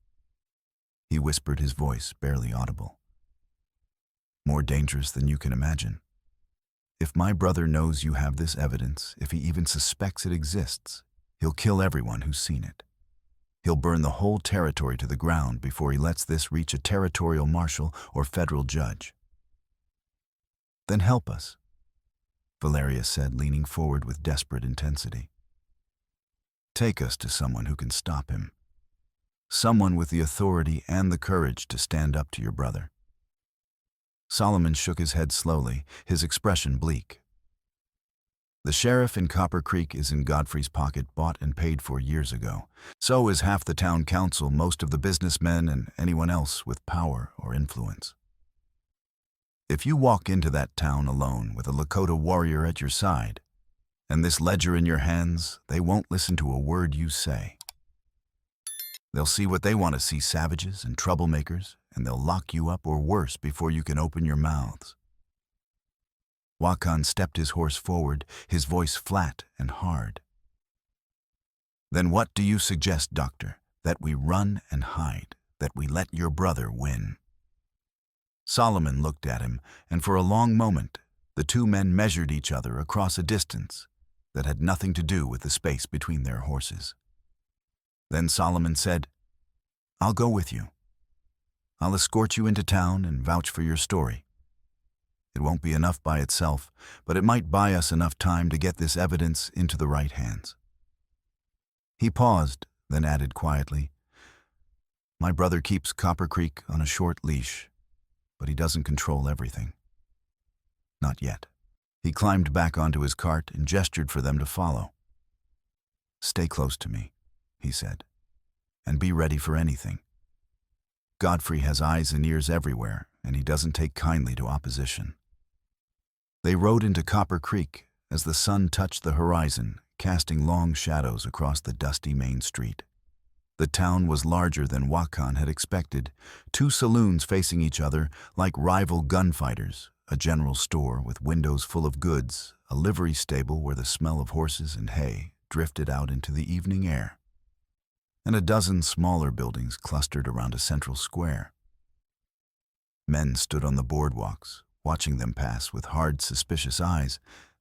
he whispered, his voice barely audible. more dangerous than you can imagine. If my brother knows you have this evidence, if he even suspects it exists, he'll kill everyone who's seen it. He'll burn the whole territory to the ground before he lets this reach a territorial marshal or federal judge. Then help us, Valeria said, leaning forward with desperate intensity. Take us to someone who can stop him. Someone with the authority and the courage to stand up to your brother. Solomon shook his head slowly, his expression bleak. The sheriff in Copper Creek is in Godfrey's pocket, bought and paid for years ago. So is half the town council, most of the businessmen, and anyone else with power or influence. If you walk into that town alone with a Lakota warrior at your side, and this ledger in your hands, they won't listen to a word you say. They'll see what they want to see, savages and troublemakers, and they'll lock you up or worse before you can open your mouths. Wakan stepped his horse forward, his voice flat and hard. Then what do you suggest, Doctor? That we run and hide, that we let your brother win? Solomon looked at him, and for a long moment, the two men measured each other across a distance that had nothing to do with the space between their horses. Then Solomon said, I'll go with you. I'll escort you into town and vouch for your story. It won't be enough by itself, but it might buy us enough time to get this evidence into the right hands. He paused, then added quietly, My brother keeps Copper Creek on a short leash, but he doesn't control everything. Not yet. He climbed back onto his cart and gestured for them to follow. Stay close to me, he said, and be ready for anything. Godfrey has eyes and ears everywhere, and he doesn't take kindly to opposition. They rode into Copper Creek as the sun touched the horizon, casting long shadows across the dusty main street. The town was larger than Wakan had expected, two saloons facing each other like rival gunfighters, a general store with windows full of goods, a livery stable where the smell of horses and hay drifted out into the evening air, and a dozen smaller buildings clustered around a central square. Men stood on the boardwalks, watching them pass with hard, suspicious eyes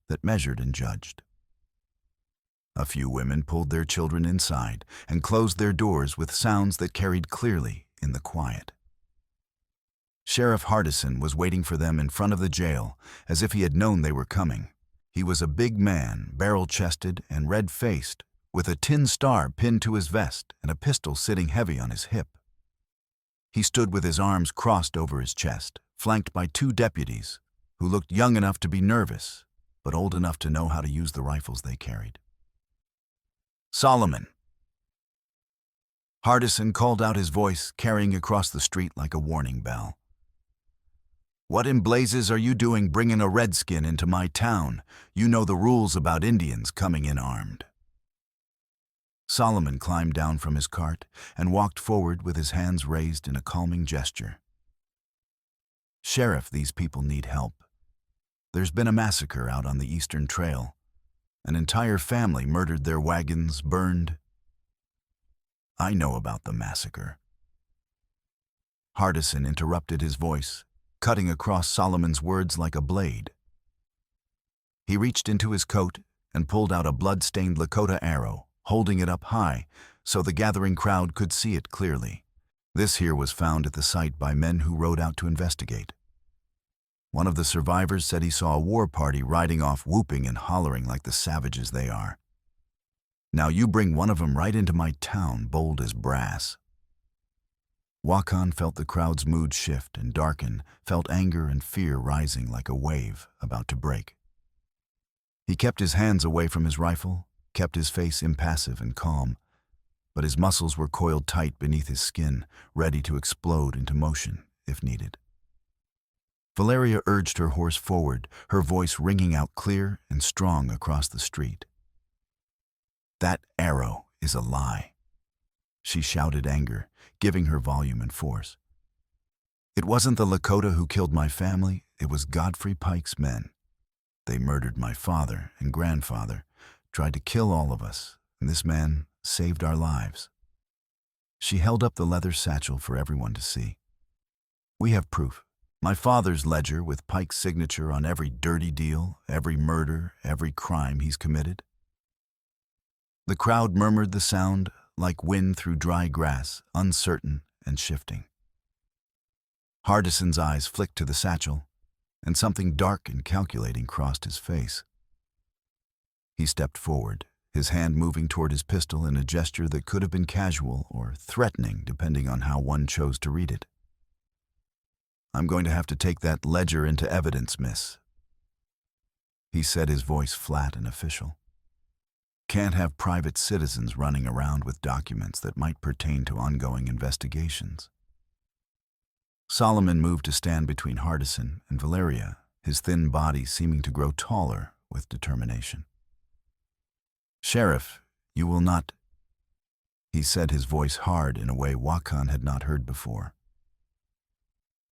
that measured and judged. A few women pulled their children inside and closed their doors with sounds that carried clearly in the quiet. Sheriff Hardison was waiting for them in front of the jail, as if he had known they were coming. He was a big man, barrel-chested and red-faced, with a tin star pinned to his vest and a pistol sitting heavy on his hip. He stood with his arms crossed over his chest, flanked by two deputies, who looked young enough to be nervous, but old enough to know how to use the rifles they carried. Solomon. Hardison called out, his voice carrying across the street like a warning bell. What in blazes are you doing bringing a redskin into my town? You know the rules about Indians coming in armed. Solomon climbed down from his cart and walked forward with his hands raised in a calming gesture. Sheriff, these people need help. There's been a massacre out on the Eastern Trail. An entire family murdered, their wagons burned. I know about the massacre. Hardison interrupted, his voice cutting across Solomon's words like a blade. He reached into his coat and pulled out a blood-stained Lakota arrow, holding it up high so the gathering crowd could see it clearly. This here was found at the site by men who rode out to investigate. One of the survivors said he saw a war party riding off, whooping and hollering like the savages they are. Now you bring one of them right into my town, bold as brass. Wakan felt the crowd's mood shift and darken, felt anger and fear rising like a wave about to break. He kept his hands away from his rifle, kept his face impassive and calm, but his muscles were coiled tight beneath his skin, ready to explode into motion if needed. Valeria urged her horse forward, her voice ringing out clear and strong across the street. That arrow is a lie, she shouted, anger giving her volume and force. It wasn't the Lakota who killed my family, it was Godfrey Pike's men. They murdered my father and grandfather, tried to kill all of us, and this man saved our lives. She held up the leather satchel for everyone to see. We have proof. My father's ledger with Pike's signature on every dirty deal, every murder, every crime he's committed. The crowd murmured the sound like wind through dry grass, uncertain and shifting. Hardison's eyes flicked to the satchel, and something dark and calculating crossed his face. He stepped forward, his hand moving toward his pistol in a gesture that could have been casual or threatening depending on how one chose to read it. "I'm going to have to take that ledger into evidence, miss," he said, his voice flat and official. "Can't have private citizens running around with documents that might pertain to ongoing investigations." Solomon moved to stand between Hardison and Valeria, his thin body seeming to grow taller with determination. "Sheriff, you will not," he said, his voice hard in a way Wakan had not heard before.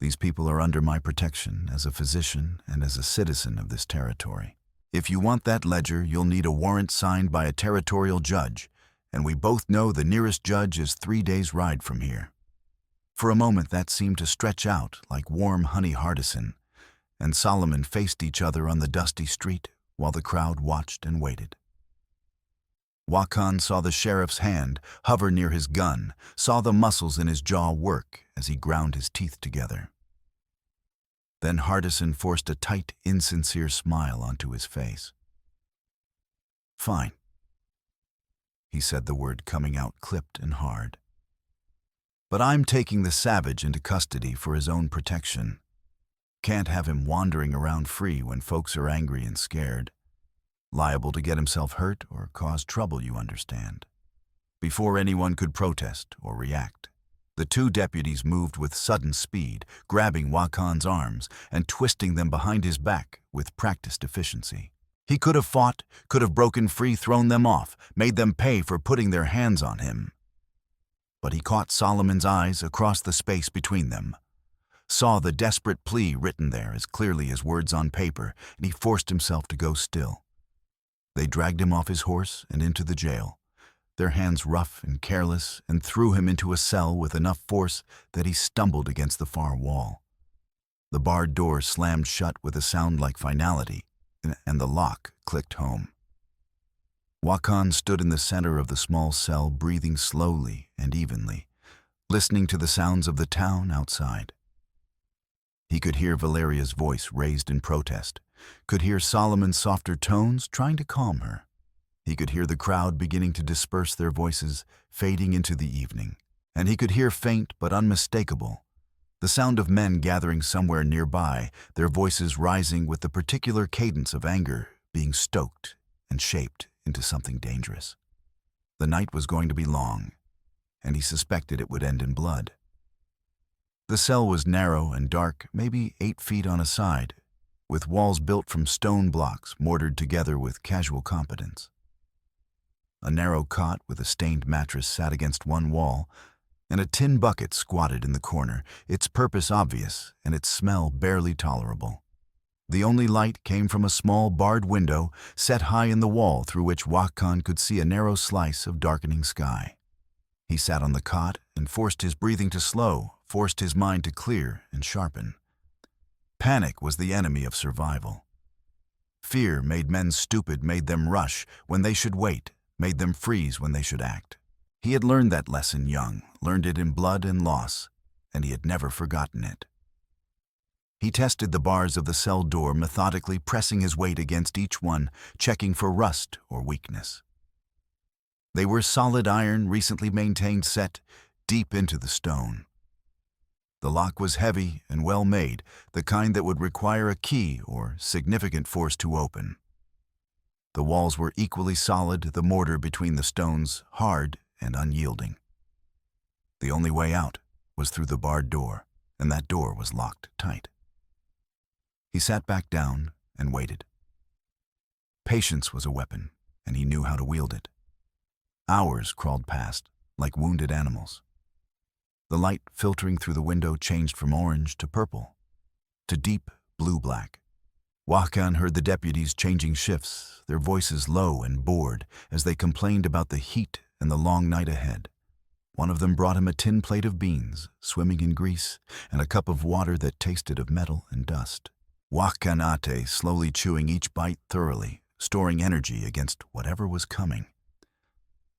"These people are under my protection as a physician and as a citizen of this territory. If you want that ledger, you'll need a warrant signed by a territorial judge, and we both know the nearest judge is 3 days' ride from here." For a moment that seemed to stretch out like warm honey. Hardison and Solomon faced each other on the dusty street while the crowd watched and waited. Wakan saw the sheriff's hand hover near his gun, saw the muscles in his jaw work as he ground his teeth together. Then Hardison forced a tight, insincere smile onto his face. "Fine," he said, the word coming out clipped and hard. "But I'm taking the savage into custody for his own protection. Can't have him wandering around free when folks are angry and scared. Liable to get himself hurt or cause trouble, you understand." Before anyone could protest or react, the two deputies moved with sudden speed, grabbing Wakan's arms and twisting them behind his back with practiced efficiency. He could have fought, could have broken free, thrown them off, made them pay for putting their hands on him. But he caught Solomon's eyes across the space between them, saw the desperate plea written there as clearly as words on paper, and he forced himself to go still. They dragged him off his horse and into the jail, their hands rough and careless, and threw him into a cell with enough force that he stumbled against the far wall. The barred door slammed shut with a sound like finality, and the lock clicked home. Wakan stood in the center of the small cell, breathing slowly and evenly, listening to the sounds of the town outside. He could hear Valeria's voice raised in protest, could hear Solomon's softer tones trying to calm her. He could hear the crowd beginning to disperse, their voices fading into the evening. And he could hear faint but unmistakable the sound of men gathering somewhere nearby, their voices rising with the particular cadence of anger being stoked and shaped into something dangerous. The night was going to be long, and he suspected it would end in blood. The cell was narrow and dark, maybe 8 feet on a side, with walls built from stone blocks mortared together with casual competence. A narrow cot with a stained mattress sat against one wall, and a tin bucket squatted in the corner, its purpose obvious and its smell barely tolerable. The only light came from a small barred window set high in the wall through which Wakan could see a narrow slice of darkening sky. He sat on the cot and forced his breathing to slow, forced his mind to clear and sharpen. Panic was the enemy of survival. Fear made men stupid, made them rush when they should wait, made them freeze when they should act. He had learned that lesson young, learned it in blood and loss, and he had never forgotten it. He tested the bars of the cell door, methodically pressing his weight against each one, checking for rust or weakness. They were solid iron, recently maintained, set deep into the stone. The lock was heavy and well made, the kind that would require a key or significant force to open. The walls were equally solid, the mortar between the stones hard and unyielding. The only way out was through the barred door, and that door was locked tight. He sat back down and waited. Patience was a weapon, and he knew how to wield it. Hours crawled past, like wounded animals. The light filtering through the window changed from orange to purple, to deep blue-black. Wakan heard the deputies changing shifts, their voices low and bored as they complained about the heat and the long night ahead. One of them brought him a tin plate of beans, swimming in grease, and a cup of water that tasted of metal and dust. Wakan ate, slowly chewing each bite thoroughly, storing energy against whatever was coming.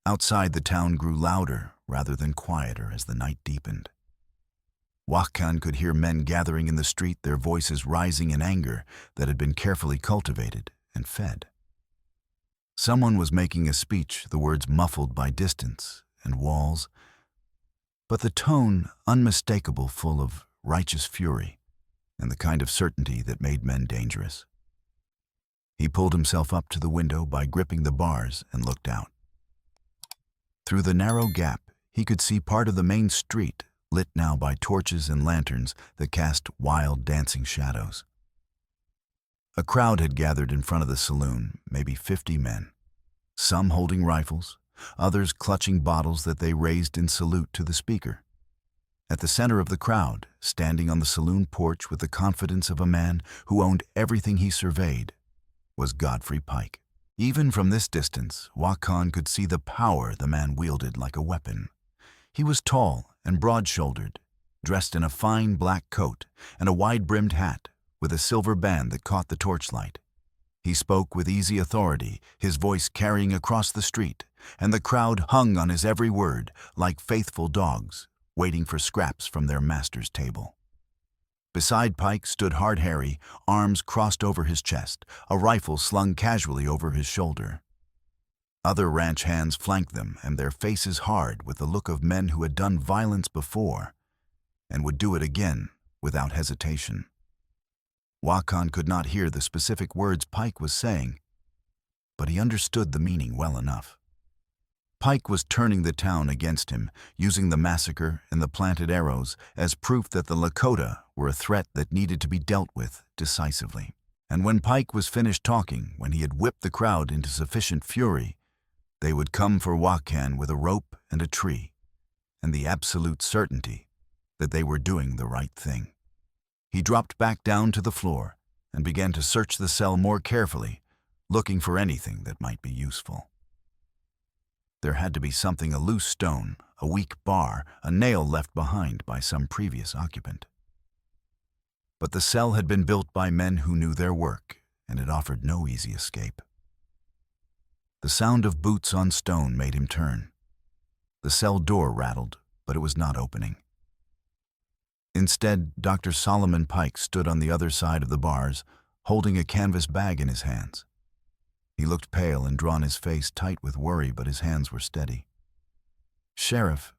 Outside, the town grew louder rather than quieter as the night deepened. Wakan could hear men gathering in the street, their voices rising in anger that had been carefully cultivated and fed. Someone was making a speech, the words muffled by distance and walls, but the tone unmistakable, full of righteous fury and the kind of certainty that made men dangerous. He pulled himself up to the window by gripping the bars and looked out. Through the narrow gap, he could see part of the main street, lit now by torches and lanterns that cast wild, dancing shadows. A crowd had gathered in front of the saloon, maybe 50 men, some holding rifles, others clutching bottles that they raised in salute to the speaker. At the center of the crowd, standing on the saloon porch with the confidence of a man who owned everything he surveyed, was Godfrey Pike. Even from this distance, Wakan could see the power the man wielded like a weapon. He was tall and broad-shouldered, dressed in a fine black coat and a wide-brimmed hat with a silver band that caught the torchlight. He spoke with easy authority, his voice carrying across the street, and the crowd hung on his every word like faithful dogs, waiting for scraps from their master's table. Beside Pike stood Hard Harry, arms crossed over his chest, a rifle slung casually over his shoulder. Other ranch hands flanked them, and their faces hard with the look of men who had done violence before and would do it again without hesitation. Wakan could not hear the specific words Pike was saying, but he understood the meaning well enough. Pike was turning the town against him, using the massacre and the planted arrows as proof that the Lakota were a threat that needed to be dealt with decisively. And when Pike was finished talking, when he had whipped the crowd into sufficient fury, they would come for Wakan with a rope and a tree, and the absolute certainty that they were doing the right thing. He dropped back down to the floor and began to search the cell more carefully, looking for anything that might be useful. There had to be something: a loose stone, a weak bar, a nail left behind by some previous occupant. But the cell had been built by men who knew their work, and it offered no easy escape. The sound of boots on stone made him turn. The cell door rattled, but it was not opening. Instead, Dr. Solomon Pike stood on the other side of the bars, holding a canvas bag in his hands. He looked pale and drawn, his face tight with worry, but his hands were steady. "Sheriff,"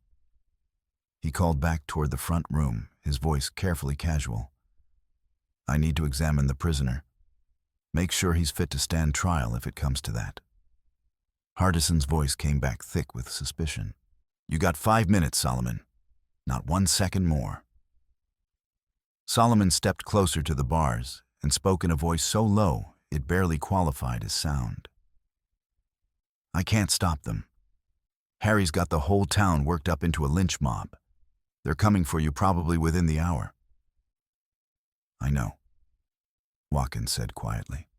he called back toward the front room, his voice carefully casual. "I need to examine the prisoner. Make sure he's fit to stand trial if it comes to that." Hardison's voice came back thick with suspicion. "You got 5 minutes, Solomon. Not 1 second more." Solomon stepped closer to the bars and spoke in a voice so low it barely qualified as sound. "I can't stop them. Harry's got the whole town worked up into a lynch mob. They're coming for you probably within the hour." "I know," Watkins said quietly.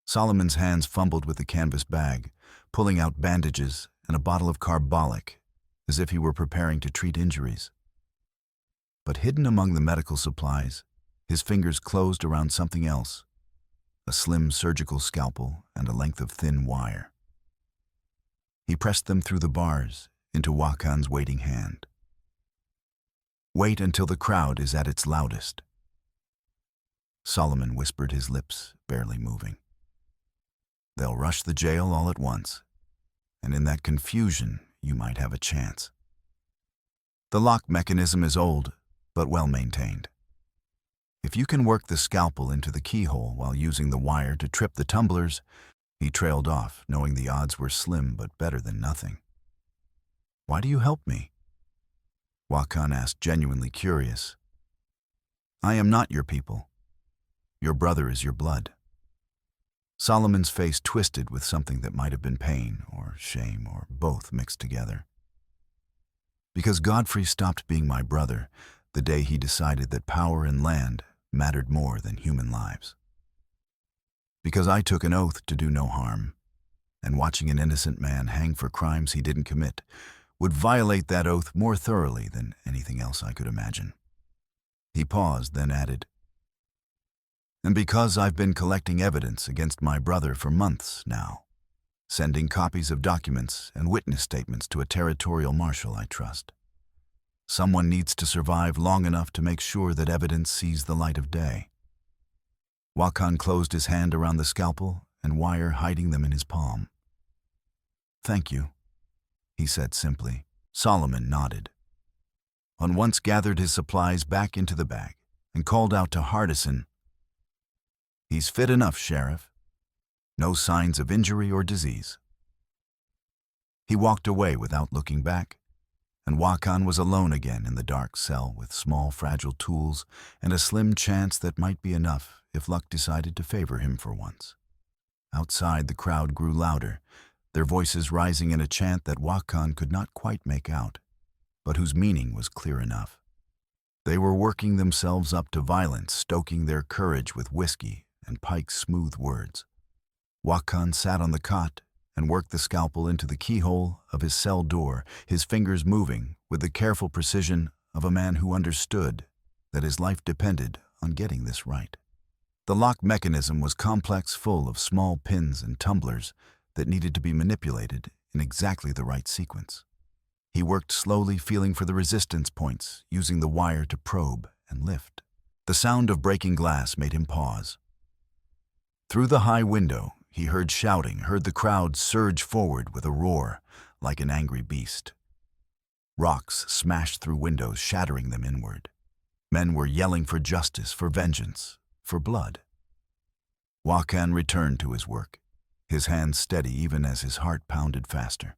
Solomon's hands fumbled with the canvas bag, pulling out bandages and a bottle of carbolic, as if he were preparing to treat injuries. But hidden among the medical supplies, his fingers closed around something else: a slim surgical scalpel and a length of thin wire. He pressed them through the bars into Wakan's waiting hand. "Wait until the crowd is at its loudest," Solomon whispered, his lips barely moving. "They'll rush the jail all at once, and in that confusion you might have a chance. The lock mechanism is old, but well maintained. If you can work the scalpel into the keyhole while using the wire to trip the tumblers—" He trailed off, knowing the odds were slim but better than nothing. "Why do you help me?" Wakan asked, genuinely curious. "I am not your people. Your brother is your blood." Solomon's face twisted with something that might have been pain or shame or both mixed together. "Because Godfrey stopped being my brother the day he decided that power and land mattered more than human lives. Because I took an oath to do no harm, and watching an innocent man hang for crimes he didn't commit would violate that oath more thoroughly than anything else I could imagine. He paused, then added, "And because I've been collecting evidence against my brother for months now, sending copies of documents and witness statements to a territorial marshal I trust. Someone needs to survive long enough to make sure that evidence sees the light of day." Wakan closed his hand around the scalpel and wire, hiding them in his palm. "Thank you," he said simply. Solomon nodded. And once gathered his supplies back into the bag and called out to Hardison, "He's fit enough, Sheriff. No signs of injury or disease." He walked away without looking back, and Wakan was alone again in the dark cell with small, fragile tools and a slim chance that might be enough if luck decided to favor him for once. Outside, the crowd grew louder, their voices rising in a chant that Wakan could not quite make out, but whose meaning was clear enough. They were working themselves up to violence, stoking their courage with whiskey and Pike's smooth words. Wakan sat on the cot and worked the scalpel into the keyhole of his cell door, his fingers moving with the careful precision of a man who understood that his life depended on getting this right. The lock mechanism was complex, full of small pins and tumblers that needed to be manipulated in exactly the right sequence. He worked slowly, feeling for the resistance points, using the wire to probe and lift. The sound of breaking glass made him pause. Through the high window, he heard shouting, heard the crowd surge forward with a roar like an angry beast. Rocks smashed through windows, shattering them inward. Men were yelling for justice, for vengeance, for blood. Wakan returned to his work, his hands steady even as his heart pounded faster.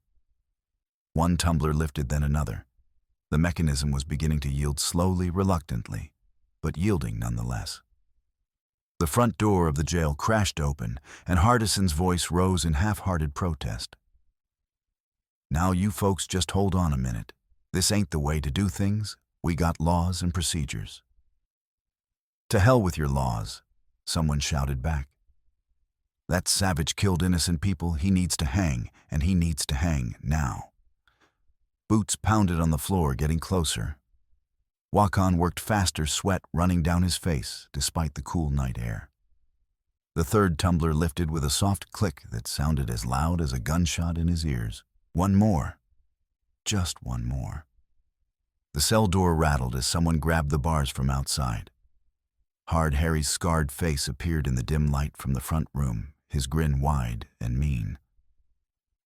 One tumbler lifted, then another. The mechanism was beginning to yield slowly, reluctantly, but yielding nonetheless. The front door of the jail crashed open, and Hardison's voice rose in half-hearted protest. "Now you folks just hold on a minute. This ain't the way to do things. We got laws and procedures." "To hell with your laws," someone shouted back. "That savage killed innocent people. He needs to hang, and he needs to hang now." Boots pounded on the floor, getting closer. Wakan worked faster, sweat running down his face despite the cool night air. The third tumbler lifted with a soft click that sounded as loud as a gunshot in his ears. One more. Just one more. The cell door rattled as someone grabbed the bars from outside. Hard Harry's scarred face appeared in the dim light from the front room, his grin wide and mean.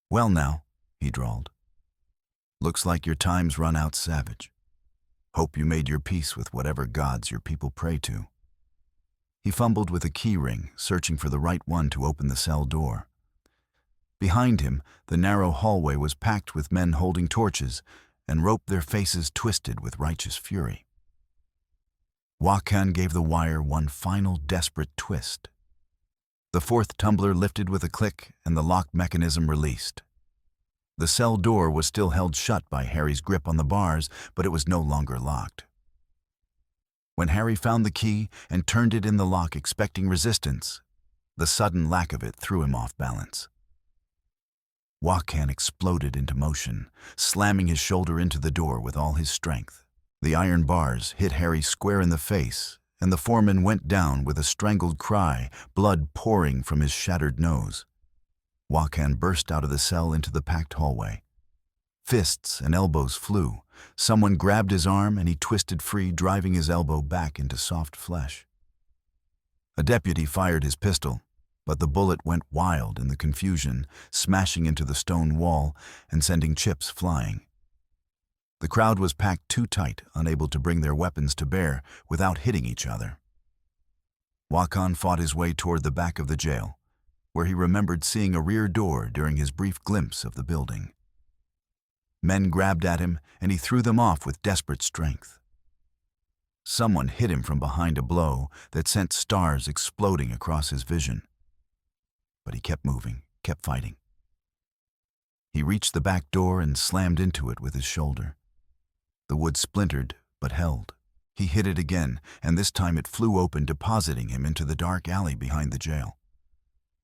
"Well now," he drawled. "Looks like your time's run out, Savage. Hope you made your peace with whatever gods your people pray to." He fumbled with a key ring, searching for the right one to open the cell door. Behind him, the narrow hallway was packed with men holding torches and rope, their faces twisted with righteous fury. Wakan gave the wire one final desperate twist. The fourth tumbler lifted with a click, and the lock mechanism released. The cell door was still held shut by Harry's grip on the bars, but it was no longer locked. When Harry found the key and turned it in the lock, expecting resistance, the sudden lack of it threw him off balance. Wakan exploded into motion, slamming his shoulder into the door with all his strength. The iron bars hit Harry square in the face, and the foreman went down with a strangled cry, blood pouring from his shattered nose. Wakan burst out of the cell into the packed hallway. Fists and elbows flew. Someone grabbed his arm and he twisted free, driving his elbow back into soft flesh. A deputy fired his pistol, but the bullet went wild in the confusion, smashing into the stone wall and sending chips flying. The crowd was packed too tight, unable to bring their weapons to bear without hitting each other. Wakan fought his way toward the back of the jail, where he remembered seeing a rear door during his brief glimpse of the building. Men grabbed at him, and he threw them off with desperate strength. Someone hit him from behind, a blow that sent stars exploding across his vision. But he kept moving, kept fighting. He reached the back door and slammed into it with his shoulder. The wood splintered, but held. He hit it again, and this time it flew open, depositing him into the dark alley behind the jail.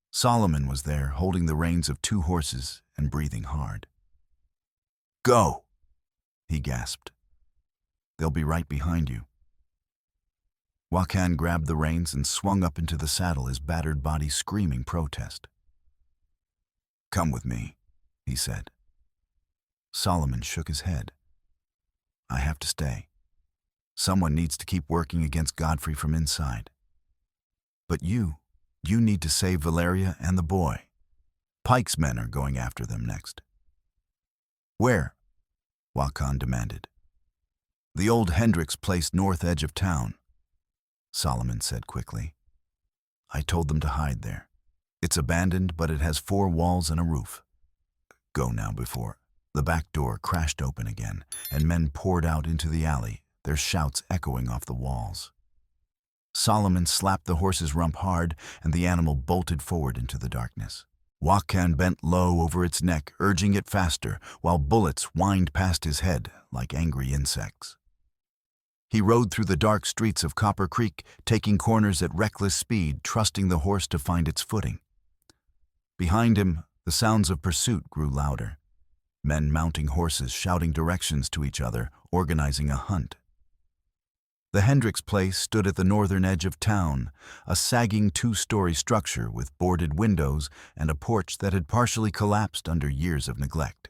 Solomon was there, holding the reins of 2 horses and breathing hard. Go, he gasped. They'll be right behind you. Wakan grabbed the reins and swung up into the saddle, his battered body screaming protest. Come with me, he said. Solomon shook his head. I have to stay. Someone needs to keep working against Godfrey from inside. But you need to save Valeria and the boy. Pike's men are going after them next. Where? Wakan demanded. The old Hendricks place north edge of town, Solomon said quickly. I told them to hide there. It's abandoned, but it has 4 walls and a roof. Go now before. The back door crashed open again, and men poured out into the alley, their shouts echoing off the walls. Solomon slapped the horse's rump hard, and the animal bolted forward into the darkness. Wakan bent low over its neck, urging it faster, while bullets whined past his head like angry insects. He rode through the dark streets of Copper Creek, taking corners at reckless speed, trusting the horse to find its footing. Behind him, the sounds of pursuit grew louder. Men mounting horses, shouting directions to each other, organizing a hunt. The Hendricks place stood at the northern edge of town, a sagging 2-story structure with boarded windows and a porch that had partially collapsed under years of neglect.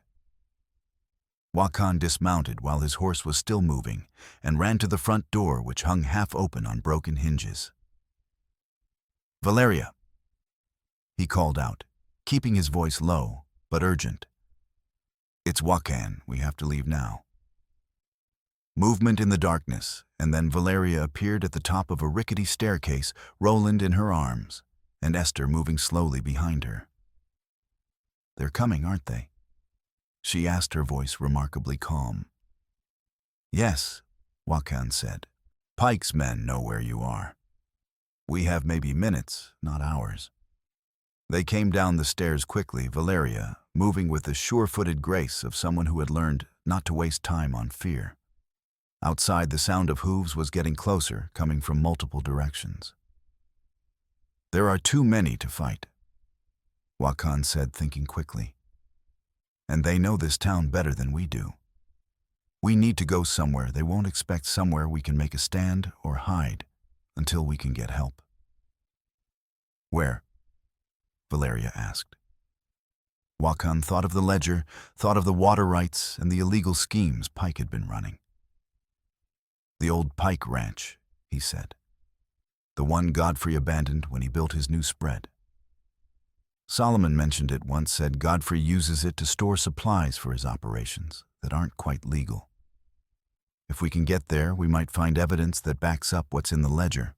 Wakan dismounted while his horse was still moving and ran to the front door, which hung half open on broken hinges. Valeria, he called out, keeping his voice low but urgent. It's Wakan, we have to leave now. Movement in the darkness, and then Valeria appeared at the top of a rickety staircase, Roland in her arms, and Esther moving slowly behind her. They're coming, aren't they? She asked, her voice remarkably calm. Yes, Wakan said. Pike's men know where you are. We have maybe minutes, not hours. They came down the stairs quickly, Valeria moving with the sure-footed grace of someone who had learned not to waste time on fear. Outside, the sound of hooves was getting closer, coming from multiple directions. There are too many to fight, Wakan said, thinking quickly. And they know this town better than we do. We need to go somewhere they won't expect, somewhere we can make a stand or hide until we can get help. Where? Valeria asked. Wakan thought of the ledger, thought of the water rights and the illegal schemes Pike had been running. The old Pike ranch, he said. The one Godfrey abandoned when he built his new spread. Solomon mentioned it once, said Godfrey uses it to store supplies for his operations that aren't quite legal. If we can get there, we might find evidence that backs up what's in the ledger,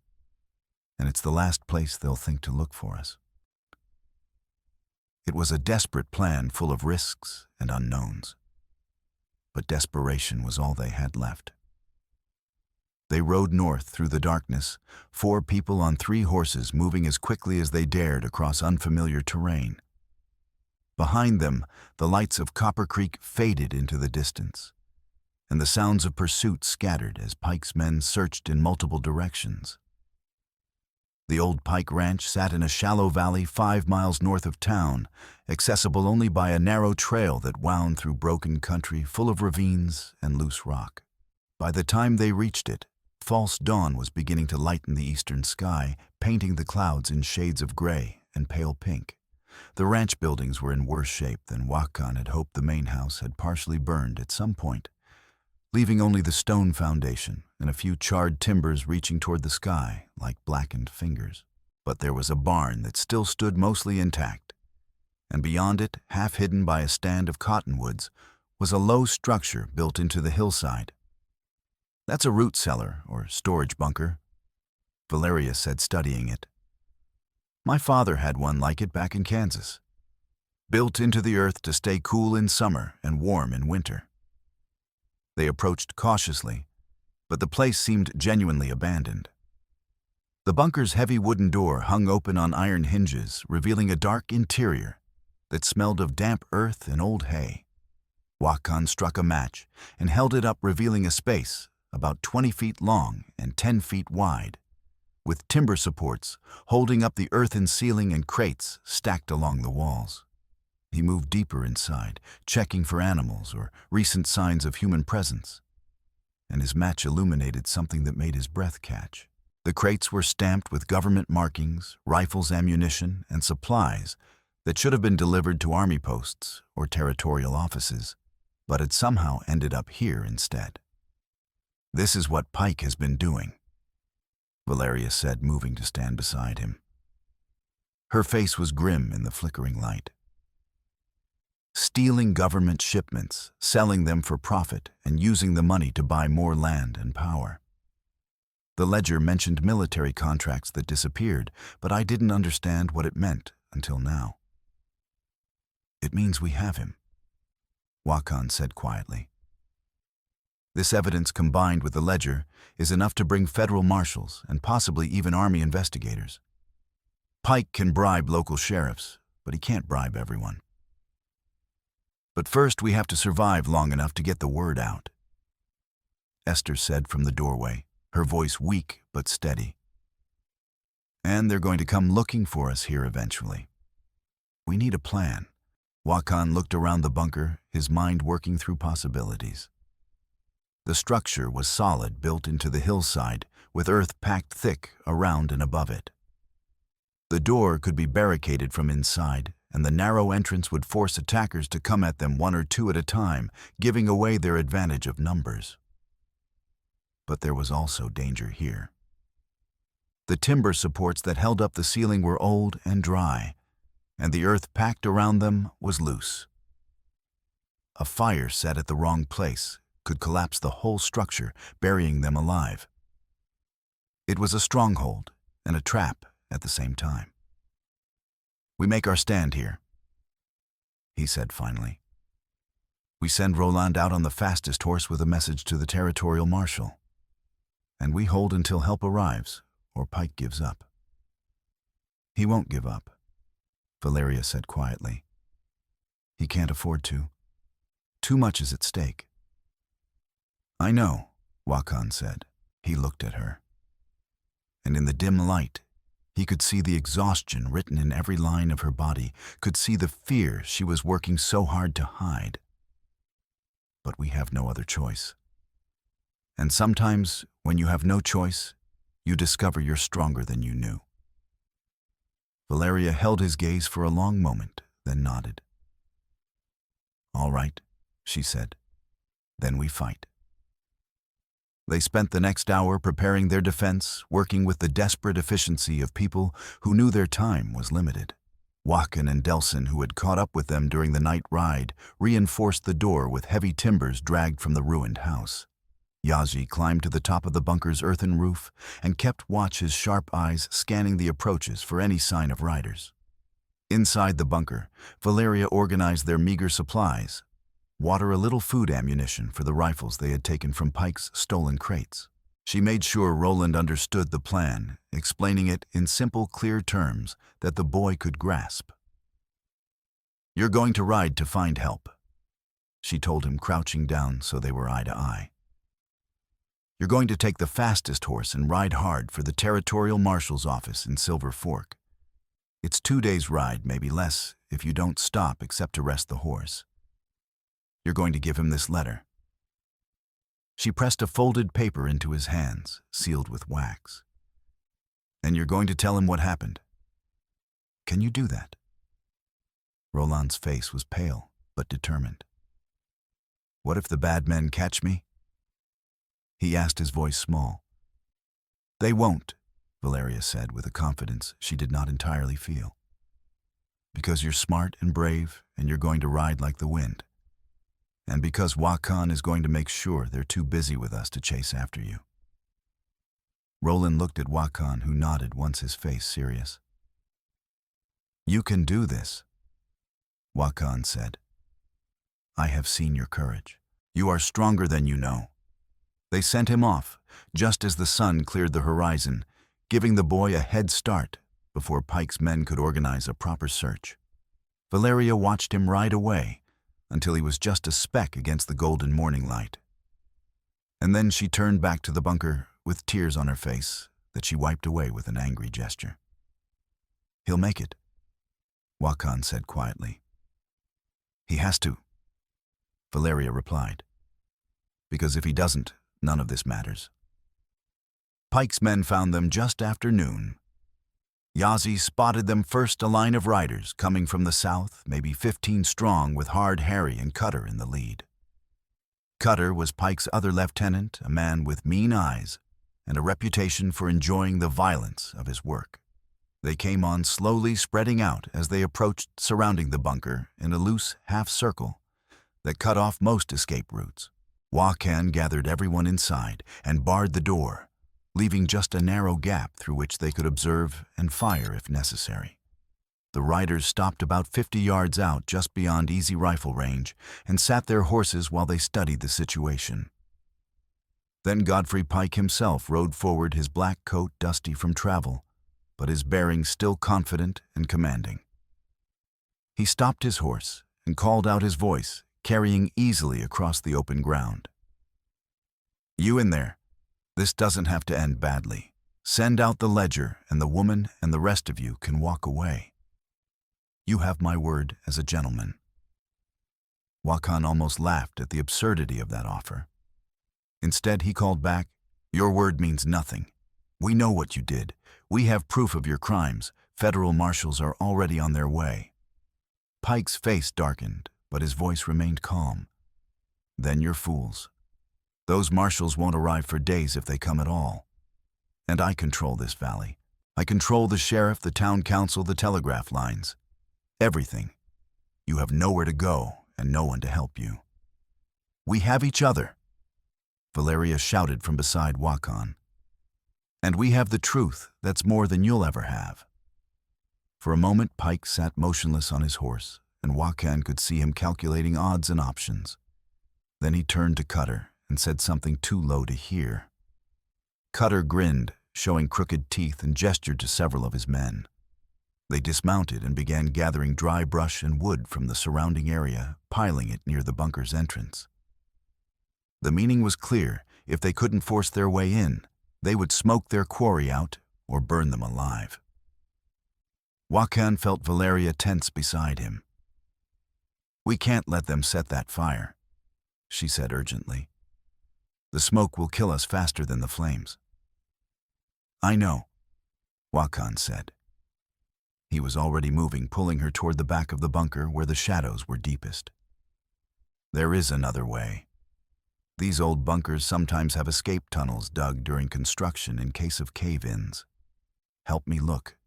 and it's the last place they'll think to look for us. It was a desperate plan full of risks and unknowns, but desperation was all they had left. They rode north through the darkness, 4 people on 3 horses moving as quickly as they dared across unfamiliar terrain. Behind them, the lights of Copper Creek faded into the distance, and the sounds of pursuit scattered as Pike's men searched in multiple directions. The old Pike Ranch sat in a shallow valley 5 miles north of town, accessible only by a narrow trail that wound through broken country full of ravines and loose rock. By the time they reached it, false dawn was beginning to lighten the eastern sky, painting the clouds in shades of gray and pale pink. The ranch buildings were in worse shape than Wakan had hoped. The main house had partially burned at some point, leaving only the stone foundation and a few charred timbers reaching toward the sky like blackened fingers. But there was a barn that still stood mostly intact, and beyond it, half hidden by a stand of cottonwoods, was a low structure built into the hillside. That's a root cellar or storage bunker, Valeria said, studying it. My father had one like it back in Kansas, built into the earth to stay cool in summer and warm in winter. They approached cautiously, but the place seemed genuinely abandoned. The bunker's heavy wooden door hung open on iron hinges, revealing a dark interior that smelled of damp earth and old hay. Wakan struck a match and held it up, revealing a space about 20 feet long and 10 feet wide, with timber supports holding up the earthen ceiling and crates stacked along the walls. He moved deeper inside, checking for animals or recent signs of human presence, and his match illuminated something that made his breath catch. The crates were stamped with government markings, rifles, ammunition, and supplies that should have been delivered to army posts or territorial offices, but had somehow ended up here instead. "This is what Pike has been doing," Valeria said, moving to stand beside him. Her face was grim in the flickering light. "Stealing government shipments, selling them for profit, and using the money to buy more land and power. The ledger mentioned military contracts that disappeared, but I didn't understand what it meant until now." "It means we have him," Wakan said quietly. "This evidence combined with the ledger is enough to bring federal marshals and possibly even army investigators. Pike can bribe local sheriffs, but he can't bribe everyone. But first we have to survive long enough to get the word out," Esther said from the doorway, her voice weak but steady. "And they're going to come looking for us here eventually. We need a plan." Wakan looked around the bunker, his mind working through possibilities. The structure was solid, built into the hillside, with earth packed thick around and above it. The door could be barricaded from inside, and the narrow entrance would force attackers to come at them one or two at a time, giving away their advantage of numbers. But there was also danger here. The timber supports that held up the ceiling were old and dry, and the earth packed around them was loose. A fire set at the wrong place could collapse the whole structure, burying them alive. It was a stronghold and a trap at the same time. "We make our stand here," he said finally. "We send Roland out on the fastest horse with a message to the territorial marshal. And we hold until help arrives, or Pike gives up." "He won't give up," Valeria said quietly. "He can't afford to. Too much is at stake." "I know," Wakan said. He looked at her. And in the dim light, he could see the exhaustion written in every line of her body, could see the fear she was working so hard to hide. "But we have no other choice. And sometimes, when you have no choice, you discover you're stronger than you knew." Valeria held his gaze for a long moment, then nodded. "All right," she said. "Then we fight." They spent the next hour preparing their defense, working with the desperate efficiency of people who knew their time was limited. Wakan and Delson, who had caught up with them during the night ride, reinforced the door with heavy timbers dragged from the ruined house. Yaji climbed to the top of the bunker's earthen roof and kept watch, his sharp eyes scanning the approaches for any sign of riders. Inside the bunker, Valeria organized their meager supplies, water, a little food, ammunition for the rifles they had taken from Pike's stolen crates. She made sure Roland understood the plan, explaining it in simple, clear terms that the boy could grasp. "You're going to ride to find help," she told him, crouching down so they were eye to eye. "You're going to take the fastest horse and ride hard for the territorial marshal's office in Silver Fork. It's 2 days' ride, maybe less, if you don't stop except to rest the horse. You're going to give him this letter." She pressed a folded paper into his hands, sealed with wax. "And you're going to tell him what happened. Can you do that?" Roland's face was pale, but determined. "What if the bad men catch me?" he asked, his voice small. "They won't," Valeria said with a confidence she did not entirely feel. "Because you're smart and brave, and you're going to ride like the wind. And because Wakan is going to make sure they're too busy with us to chase after you." Roland looked at Wakan, who nodded, once his face serious. "You can do this," Wakan said. "I have seen your courage. You are stronger than you know." They sent him off, just as the sun cleared the horizon, giving the boy a head start before Pike's men could organize a proper search. Valeria watched him ride away until he was just a speck against the golden morning light. And then she turned back to the bunker with tears on her face that she wiped away with an angry gesture. "He'll make it," Wakan said quietly. He has to, Valeria replied. Because if he doesn't, none of this matters. Pike's men found them just after noon. Yazi spotted them first, a line of riders coming from the south, maybe 15 strong, with Hard Harry and Cutter in the lead. Cutter was Pike's other lieutenant, a man with mean eyes and a reputation for enjoying the violence of his work. They came on slowly, spreading out as they approached, surrounding the bunker in a loose half-circle that cut off most escape routes. Wakan gathered everyone inside and barred the door, leaving just a narrow gap through which they could observe and fire if necessary. The riders stopped about 50 yards out, just beyond easy rifle range, and sat their horses while they studied the situation. Then Godfrey Pike himself rode forward, his black coat dusty from travel, but his bearing still confident and commanding. He stopped his horse and called out, his voice carrying easily across the open ground. "You in there, this doesn't have to end badly. Send out the ledger and the woman, and the rest of you can walk away. You have my word as a gentleman." Wakan almost laughed at the absurdity of that offer. Instead, he called back, "Your word means nothing. We know what you did. We have proof of your crimes. Federal marshals are already on their way." Pike's face darkened, but his voice remained calm. "Then you're fools. Those marshals won't arrive for days, if they come at all. And I control this valley. I control the sheriff, the town council, the telegraph lines. Everything. You have nowhere to go and no one to help you. We have each other," Valeria shouted from beside Wakan. "And we have the truth that's more than you'll ever have." For a moment, Pike sat motionless on his horse, and Wakan could see him calculating odds and options. Then he turned to Cutter and said something too low to hear. Cutter grinned, showing crooked teeth, and gestured to several of his men. They dismounted and began gathering dry brush and wood from the surrounding area, piling it near the bunker's entrance. The meaning was clear: if they couldn't force their way in, they would smoke their quarry out or burn them alive. Wakan felt Valeria tense beside him. "We can't let them set that fire," she said urgently. "The smoke will kill us faster than the flames." "I know," Wakan said. He was already moving, pulling her toward the back of the bunker where the shadows were deepest. "There is another way. These old bunkers sometimes have escape tunnels dug during construction in case of cave-ins. Help me look."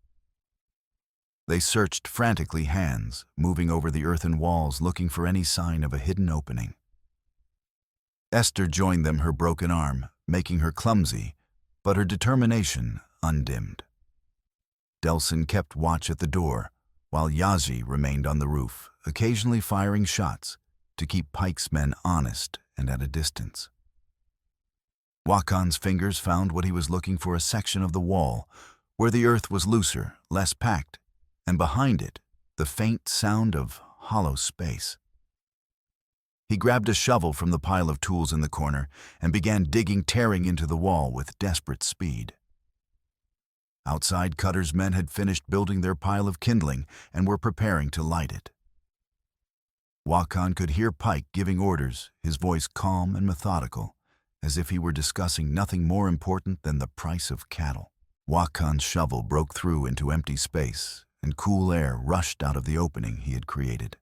They searched frantically, hands moving over the earthen walls, looking for any sign of a hidden opening. Esther joined them, her broken arm making her clumsy, but her determination undimmed. Delson kept watch at the door, while Yazi remained on the roof, occasionally firing shots to keep Pike's men honest and at a distance. Wakan's fingers found what he was looking for: a section of the wall where the earth was looser, less packed, and behind it, the faint sound of hollow space. He grabbed a shovel from the pile of tools in the corner and began digging, tearing into the wall with desperate speed. Outside, Cutter's men had finished building their pile of kindling and were preparing to light it. Wakan could hear Pike giving orders, his voice calm and methodical, as if he were discussing nothing more important than the price of cattle. Wakan's shovel broke through into empty space, and cool air rushed out of the opening he had created.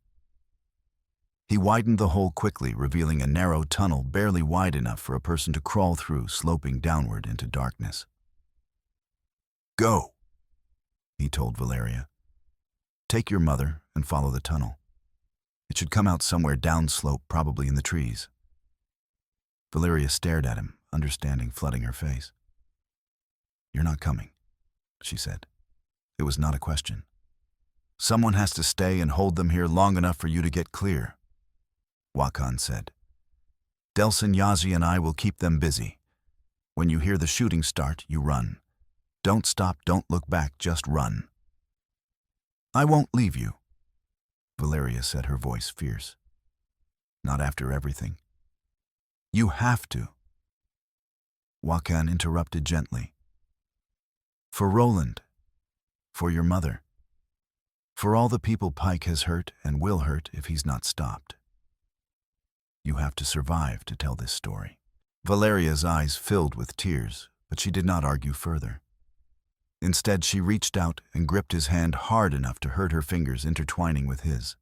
He widened the hole quickly, revealing a narrow tunnel barely wide enough for a person to crawl through, sloping downward into darkness. "Go," he told Valeria. "Take your mother and follow the tunnel. It should come out somewhere downslope, probably in the trees." Valeria stared at him, understanding flooding her face. "You're not coming," she said. It was not a question. "Someone has to stay and hold them here long enough for you to get clear," Wakan said. "Delson, Yazi, and I will keep them busy. When you hear the shooting start, you run. Don't stop, don't look back, just run." "I won't leave you," Valeria said, her voice fierce. "Not after everything." "You have to." Wakan interrupted gently. "For Roland. For your mother." For all the people Pike has hurt and will hurt if he's not stopped. You have to survive to tell this story. Valeria's eyes filled with tears, but she did not argue further. Instead, she reached out and gripped his hand hard enough to hurt her fingers intertwining with his.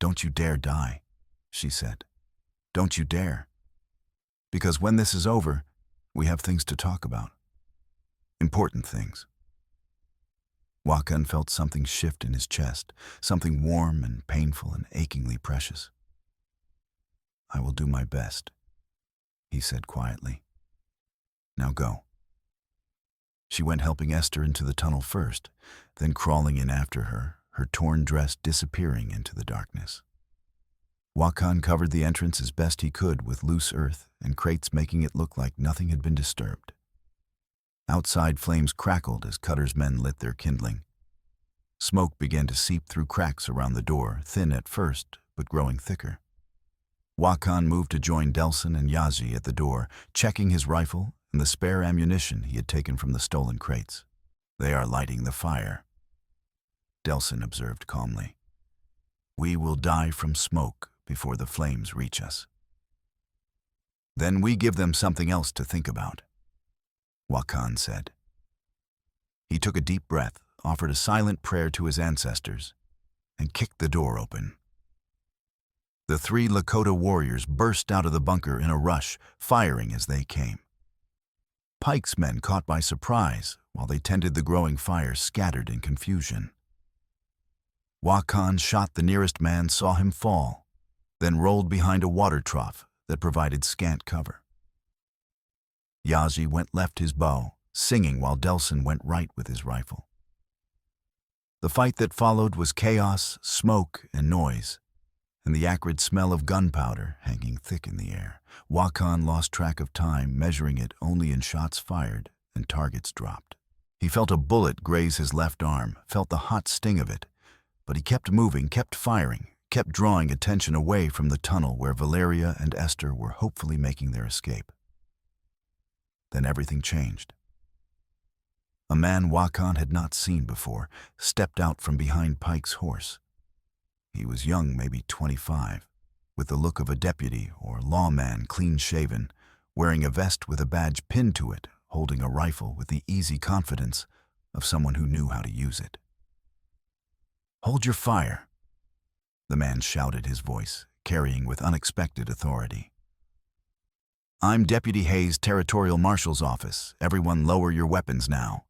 "Don't you dare die," she said. "Don't you dare. Because when this is over, we have things to talk about. Important things." Wakan felt something shift in his chest, something warm and painful and achingly precious. "I will do my best," he said quietly. "Now go." She went helping Esther into the tunnel first, then crawling in after her, her torn dress disappearing into the darkness. Wakan covered the entrance as best he could with loose earth and crates, making it look like nothing had been disturbed. Outside, flames crackled as Cutter's men lit their kindling. Smoke began to seep through cracks around the door, thin at first, but growing thicker. Wakan moved to join Delson and Yazi at the door, checking his rifle and the spare ammunition he had taken from the stolen crates. "They are lighting the fire," Delson observed calmly. "We will die from smoke before the flames reach us. Then we give them something else to think about," Wakan said. He took a deep breath, offered a silent prayer to his ancestors, and kicked the door open. The 3 Lakota warriors burst out of the bunker in a rush, firing as they came. Pike's men, caught by surprise while they tended the growing fire, scattered in confusion. Wakan shot the nearest man, saw him fall, then rolled behind a water trough that provided scant cover. Yazi went left his bow, singing, while Delson went right with his rifle. The fight that followed was chaos, smoke, and noise, and the acrid smell of gunpowder hanging thick in the air. Wakan lost track of time, measuring it only in shots fired and targets dropped. He felt a bullet graze his left arm, felt the hot sting of it, but he kept moving, kept firing, kept drawing attention away from the tunnel where Valeria and Esther were hopefully making their escape. Then everything changed. A man Wakan had not seen before stepped out from behind Pike's horse. He was young, maybe 25, with the look of a deputy or lawman, clean-shaven, wearing a vest with a badge pinned to it, holding a rifle with the easy confidence of someone who knew how to use it. "Hold your fire," the man shouted, his voice carrying with unexpected authority. "I'm Deputy Hayes, Territorial Marshal's office. Everyone lower your weapons now."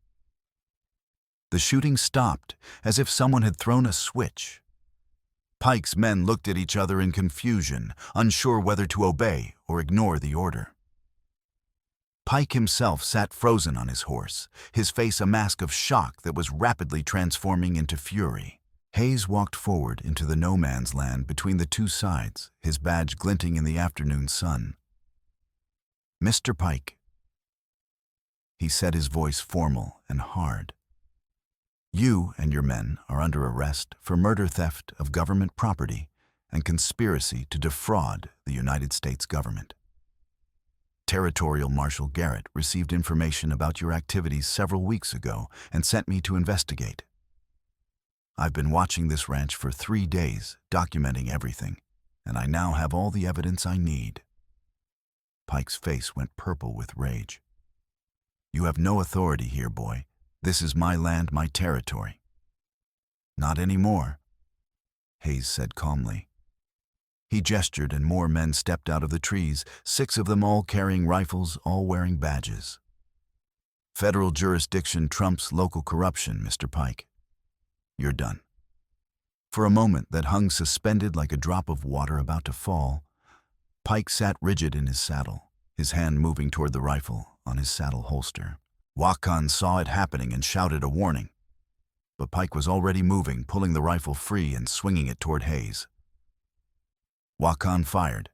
The shooting stopped, as if someone had thrown a switch. Pike's men looked at each other in confusion, unsure whether to obey or ignore the order. Pike himself sat frozen on his horse, his face a mask of shock that was rapidly transforming into fury. Hayes walked forward into the no-man's land between the two sides, his badge glinting in the afternoon sun. "Mr. Pike," he said, his voice formal and hard, "you and your men are under arrest for murder, theft of government property, and conspiracy to defraud the United States government. Territorial Marshal Garrett received information about your activities several weeks ago and sent me to investigate. I've been watching this ranch for 3 days, documenting everything, and I now have all the evidence I need." Pike's face went purple with rage. "You have no authority here, boy. This is my land, my territory." "Not anymore," Hayes said calmly. He gestured and more men stepped out of the trees, 6 of them all carrying rifles, all wearing badges. "Federal jurisdiction trumps local corruption, Mr. Pike. You're done." For a moment that hung suspended like a drop of water about to fall, Pike sat rigid in his saddle, his hand moving toward the rifle on his saddle holster. Wakan saw it happening and shouted a warning, but Pike was already moving, pulling the rifle free and swinging it toward Hayes. Wakan fired.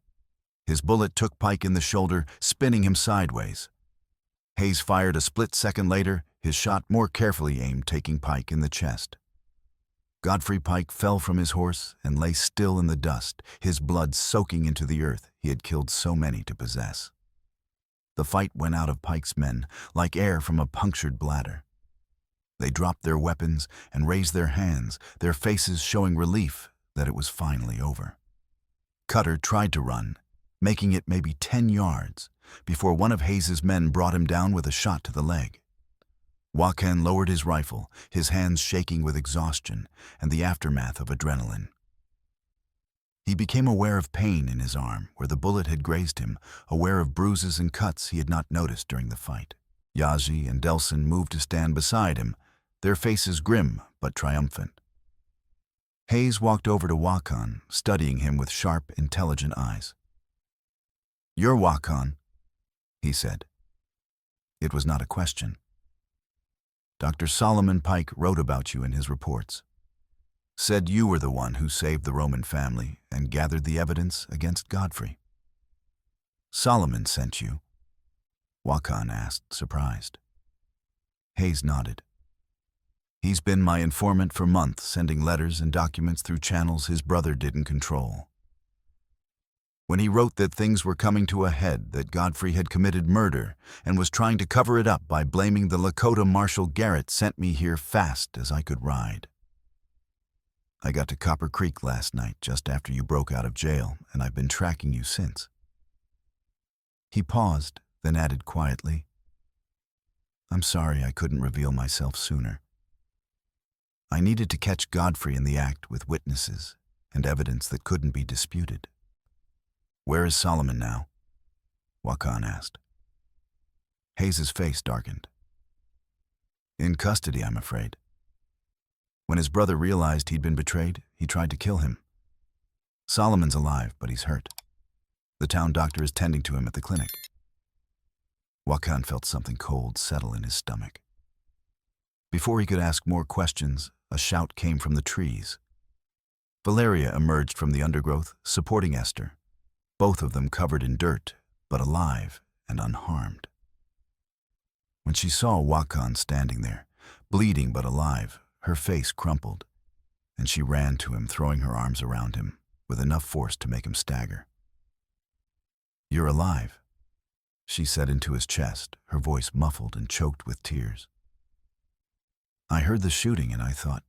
His bullet took Pike in the shoulder, spinning him sideways. Hayes fired a split second later, his shot more carefully aimed, taking Pike in the chest. Godfrey Pike fell from his horse and lay still in the dust, his blood soaking into the earth he had killed so many to possess. The fight went out of Pike's men like air from a punctured bladder. They dropped their weapons and raised their hands, their faces showing relief that it was finally over. Cutter tried to run, making it maybe 10 yards, before one of Hayes's men brought him down with a shot to the leg. Wakan lowered his rifle, his hands shaking with exhaustion and the aftermath of adrenaline. He became aware of pain in his arm where the bullet had grazed him, aware of bruises and cuts he had not noticed during the fight. Yazi and Delson moved to stand beside him, their faces grim but triumphant. Hayes walked over to Wakan, studying him with sharp, intelligent eyes. "You're Wakan," he said. It was not a question. Dr. Solomon Pike wrote about you in his reports. Said you were the one who saved the Roman family and gathered the evidence against Godfrey. Solomon sent you? Wakan asked, surprised. Hayes nodded. He's been my informant for months, sending letters and documents through channels his brother didn't control. When he wrote that things were coming to a head, that Godfrey had committed murder and was trying to cover it up by blaming the Lakota Marshal Garrett, sent me here fast as I could ride. I got to Copper Creek last night just after you broke out of jail, and I've been tracking you since. He paused, then added quietly, I'm sorry I couldn't reveal myself sooner. I needed to catch Godfrey in the act with witnesses and evidence that couldn't be disputed. Where is Solomon now? Wakan asked. Hayes's face darkened. In custody, I'm afraid. When his brother realized he'd been betrayed, he tried to kill him. Solomon's alive, but he's hurt. The town doctor is tending to him at the clinic. Wakan felt something cold settle in his stomach. Before he could ask more questions, a shout came from the trees. Valeria emerged from the undergrowth, supporting Esther, both of them covered in dirt, but alive and unharmed. When she saw Wakan standing there, bleeding but alive, her face crumpled, and she ran to him, throwing her arms around him, with enough force to make him stagger. You're alive, she said into his chest, her voice muffled and choked with tears. I heard the shooting and I thought,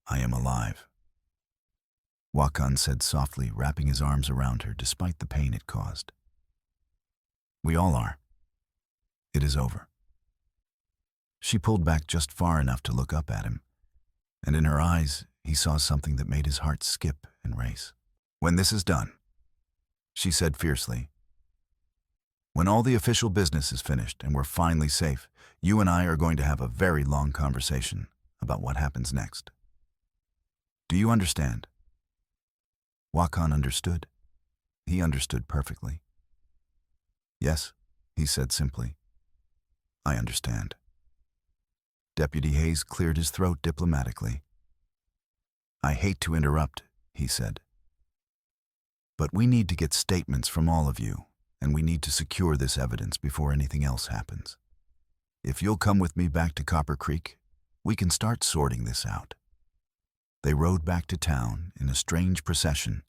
I am alive. Wakan said softly, wrapping his arms around her despite the pain it caused. We all are. It is over. She pulled back just far enough to look up at him, and in her eyes he saw something that made his heart skip and race. When this is done, she said fiercely, when all the official business is finished and we're finally safe, you and I are going to have a very long conversation about what happens next. Do you understand? Wakan understood. He understood perfectly. Yes, he said simply. I understand. Deputy Hayes cleared his throat diplomatically. I hate to interrupt, he said. But we need to get statements from all of you, and we need to secure this evidence before anything else happens. If you'll come with me back to Copper Creek, we can start sorting this out. They rode back to town in a strange procession.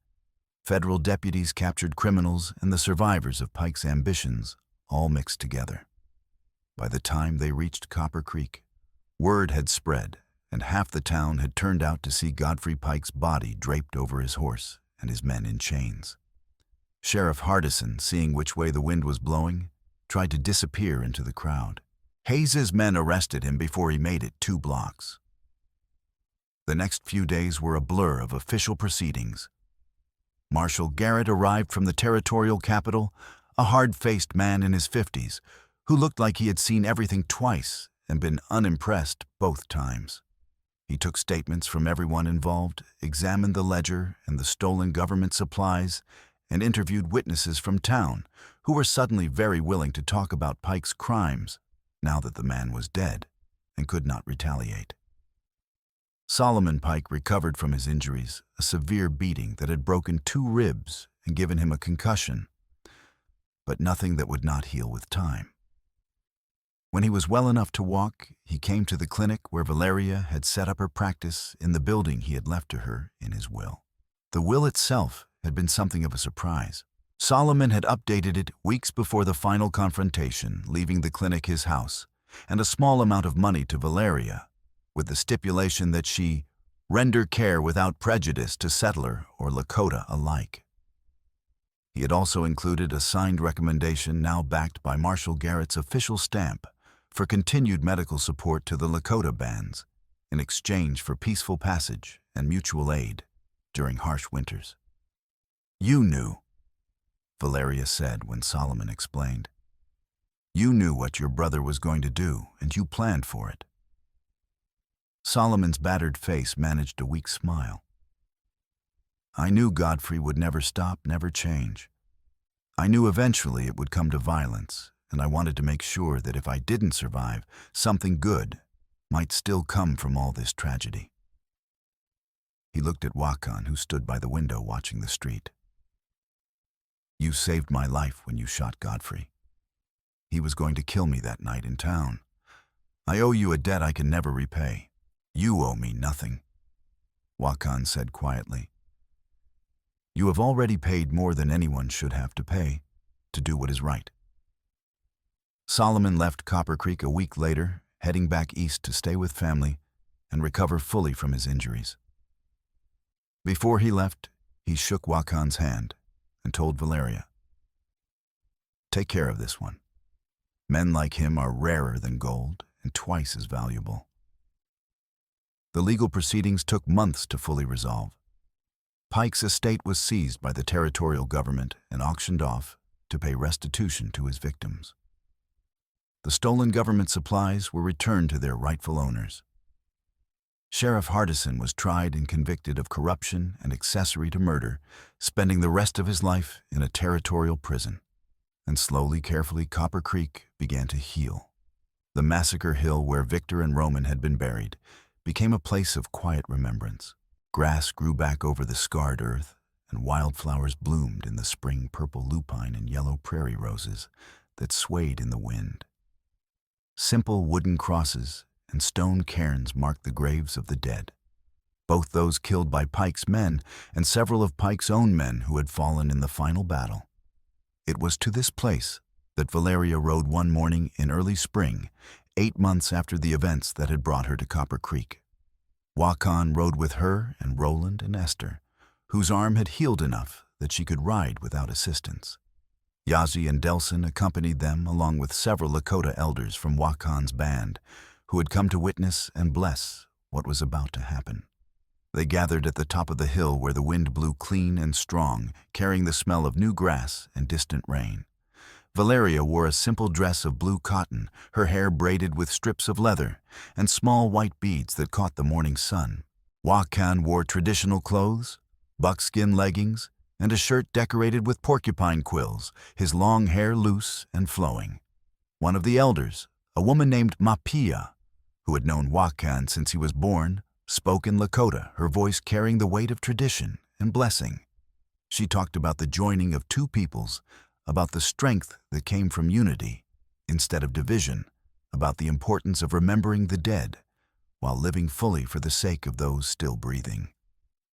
Federal deputies captured criminals and the survivors of Pike's ambitions, all mixed together. By the time they reached Copper Creek, word had spread, and half the town had turned out to see Godfrey Pike's body draped over his horse and his men in chains. Sheriff Hardison, seeing which way the wind was blowing, tried to disappear into the crowd. Hayes's men arrested him before he made it 2 blocks. The next few days were a blur of official proceedings. Marshal Garrett arrived from the territorial capital, a hard-faced man in his 50s, who looked like he had seen everything twice and been unimpressed both times. He took statements from everyone involved, examined the ledger and the stolen government supplies, and interviewed witnesses from town who were suddenly very willing to talk about Pike's crimes now that the man was dead and could not retaliate. Solomon Pike recovered from his injuries, a severe beating that had broken 2 ribs and given him a concussion, but nothing that would not heal with time. When he was well enough to walk, he came to the clinic where Valeria had set up her practice in the building he had left to her in his will. The will itself had been something of a surprise. Solomon had updated it weeks before the final confrontation, leaving the clinic his house, and a small amount of money to Valeria, with the stipulation that she render care without prejudice to settler or Lakota alike. He had also included a signed recommendation now backed by Marshal Garrett's official stamp for continued medical support to the Lakota bands in exchange for peaceful passage and mutual aid during harsh winters. "You knew," Valeria said when Solomon explained. "You knew what your brother was going to do, and you planned for it." Solomon's battered face managed a weak smile. "I knew Godfrey would never stop, never change. I knew eventually it would come to violence, and I wanted to make sure that if I didn't survive, something good might still come from all this tragedy." He looked at Wakan, who stood by the window watching the street. "You saved my life when you shot Godfrey. He was going to kill me that night in town. I owe you a debt I can never repay. You owe me nothing," Wakan said quietly. "You have already paid more than anyone should have to pay to do what is right." Solomon left Copper Creek a week later, heading back east to stay with family and recover fully from his injuries. Before he left, he shook Wakan's hand and told Valeria, "Take care of this one. Men like him are rarer than gold and twice as valuable." The legal proceedings took months to fully resolve. Pike's estate was seized by the territorial government and auctioned off to pay restitution to his victims. The stolen government supplies were returned to their rightful owners. Sheriff Hardison was tried and convicted of corruption and accessory to murder, spending the rest of his life in a territorial prison. And slowly, carefully, Copper Creek began to heal. The Massacre Hill where Victor and Roman had been buried became a place of quiet remembrance. Grass grew back over the scarred earth, and wildflowers bloomed in the spring purple lupine and yellow prairie roses that swayed in the wind. Simple wooden crosses and stone cairns marked the graves of the dead, both those killed by Pike's men and several of Pike's own men who had fallen in the final battle. It was to this place that Valeria rode one morning in early spring, 8 months after the events that had brought her to Copper Creek. Wakan rode with her and Roland and Esther, whose arm had healed enough that she could ride without assistance. Yazi and Delson accompanied them along with several Lakota elders from Wakan's band, who had come to witness and bless what was about to happen. They gathered at the top of the hill where the wind blew clean and strong, carrying the smell of new grass and distant rain. Valeria wore a simple dress of blue cotton, her hair braided with strips of leather, and small white beads that caught the morning sun. Wakan wore traditional clothes, buckskin leggings, and a shirt decorated with porcupine quills, his long hair loose and flowing. One of the elders, a woman named Mapia, who had known Wakan since he was born, spoke in Lakota, her voice carrying the weight of tradition and blessing. She talked about the joining of two peoples, about the strength that came from unity instead of division, about the importance of remembering the dead while living fully for the sake of those still breathing.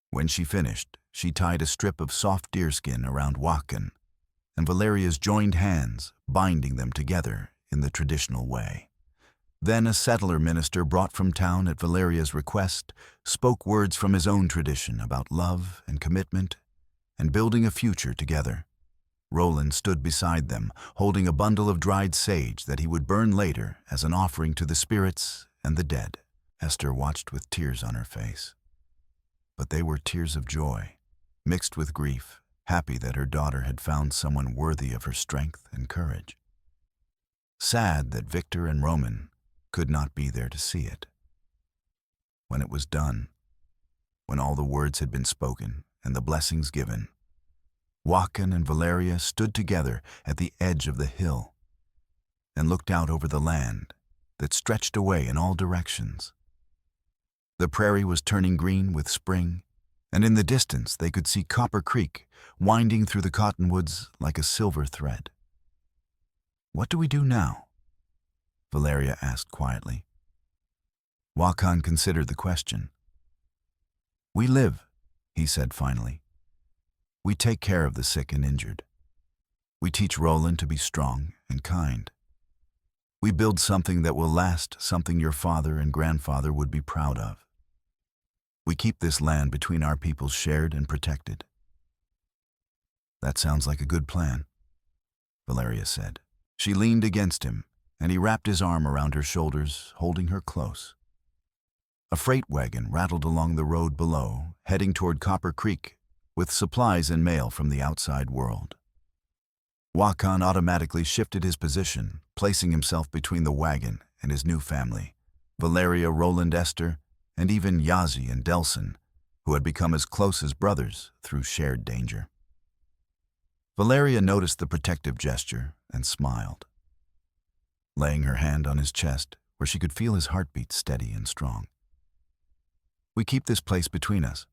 When she finished, she tied a strip of soft deerskin around Wakan, and Valeria's joined hands, binding them together in the traditional way. Then a settler minister brought from town at Valeria's request spoke words from his own tradition about love and commitment and building a future together. Roland stood beside them, holding a bundle of dried sage that he would burn later as an offering to the spirits and the dead. Esther watched with tears on her face. But they were tears of joy, mixed with grief, happy that her daughter had found someone worthy of her strength and courage. Sad that Victor and Roman could not be there to see it. When it was done, when all the words had been spoken and the blessings given, Wakan and Valeria stood together at the edge of the hill and looked out over the land that stretched away in all directions. The prairie was turning green with spring, and in the distance they could see Copper Creek winding through the cottonwoods like a silver thread. "What do we do now?" Valeria asked quietly. Wakan considered the question. "We live," he said finally. "We take care of the sick and injured. We teach Roland to be strong and kind. We build something that will last, something your father and grandfather would be proud of. We keep this land between our peoples shared and protected." "That sounds like a good plan," Valeria said. She leaned against him, and he wrapped his arm around her shoulders, holding her close. A freight wagon rattled along the road below, heading toward Copper Creek, with supplies and mail from the outside world. Wakan automatically shifted his position, placing himself between the wagon and his new family, Valeria, Roland, Esther, and even Yazi and Delson, who had become as close as brothers through shared danger. Valeria noticed the protective gesture and smiled, laying her hand on his chest where she could feel his heartbeat steady and strong. "We keep this place between us,"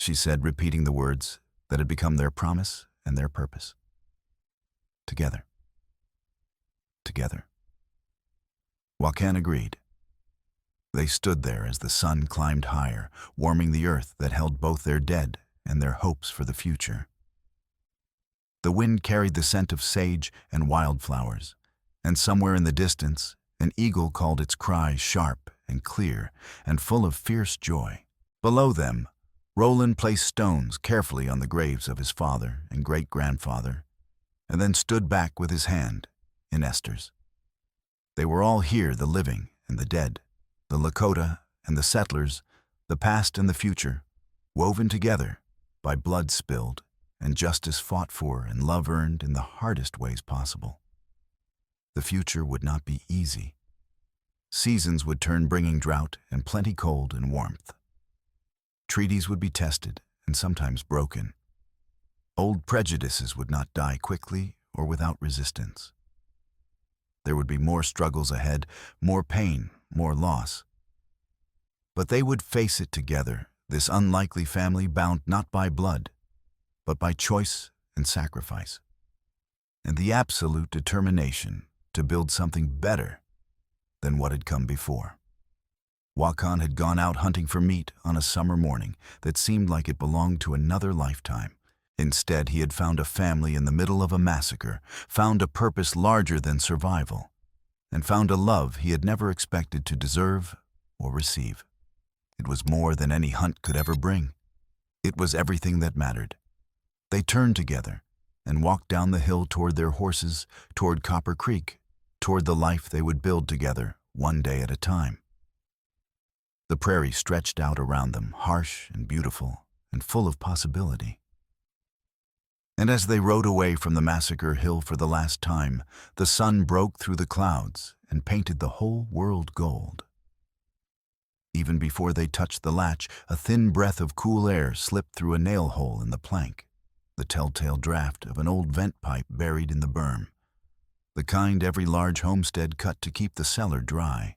she said, repeating the words that had become their promise and their purpose. "Together. Together." Wakan agreed. They stood there as the sun climbed higher, warming the earth that held both their dead and their hopes for the future. The wind carried the scent of sage and wildflowers, and somewhere in the distance, an eagle called its cry sharp and clear and full of fierce joy. Below them, Roland placed stones carefully on the graves of his father and great-grandfather, and then stood back with his hand in Esther's. They were all here, the living and the dead, the Lakota and the settlers, the past and the future, woven together by blood spilled and justice fought for and love earned in the hardest ways possible. The future would not be easy. Seasons would turn, bringing drought and plenty cold and warmth. Treaties would be tested and sometimes broken. Old prejudices would not die quickly or without resistance. There would be more struggles ahead, more pain, more loss. But they would face it together, this unlikely family bound not by blood, but by choice and sacrifice, and the absolute determination to build something better than what had come before. Wakan had gone out hunting for meat on a summer morning that seemed like it belonged to another lifetime. Instead, he had found a family in the middle of a massacre, found a purpose larger than survival, and found a love he had never expected to deserve or receive. It was more than any hunt could ever bring. It was everything that mattered. They turned together and walked down the hill toward their horses, toward Copper Creek, toward the life they would build together, one day at a time. The prairie stretched out around them, harsh and beautiful and full of possibility. And as they rode away from the Massacre Hill for the last time, the sun broke through the clouds and painted the whole world gold. Even before they touched the latch, a thin breath of cool air slipped through a nail hole in the plank, the telltale draft of an old vent pipe buried in the berm, the kind every large homestead cut to keep the cellar dry.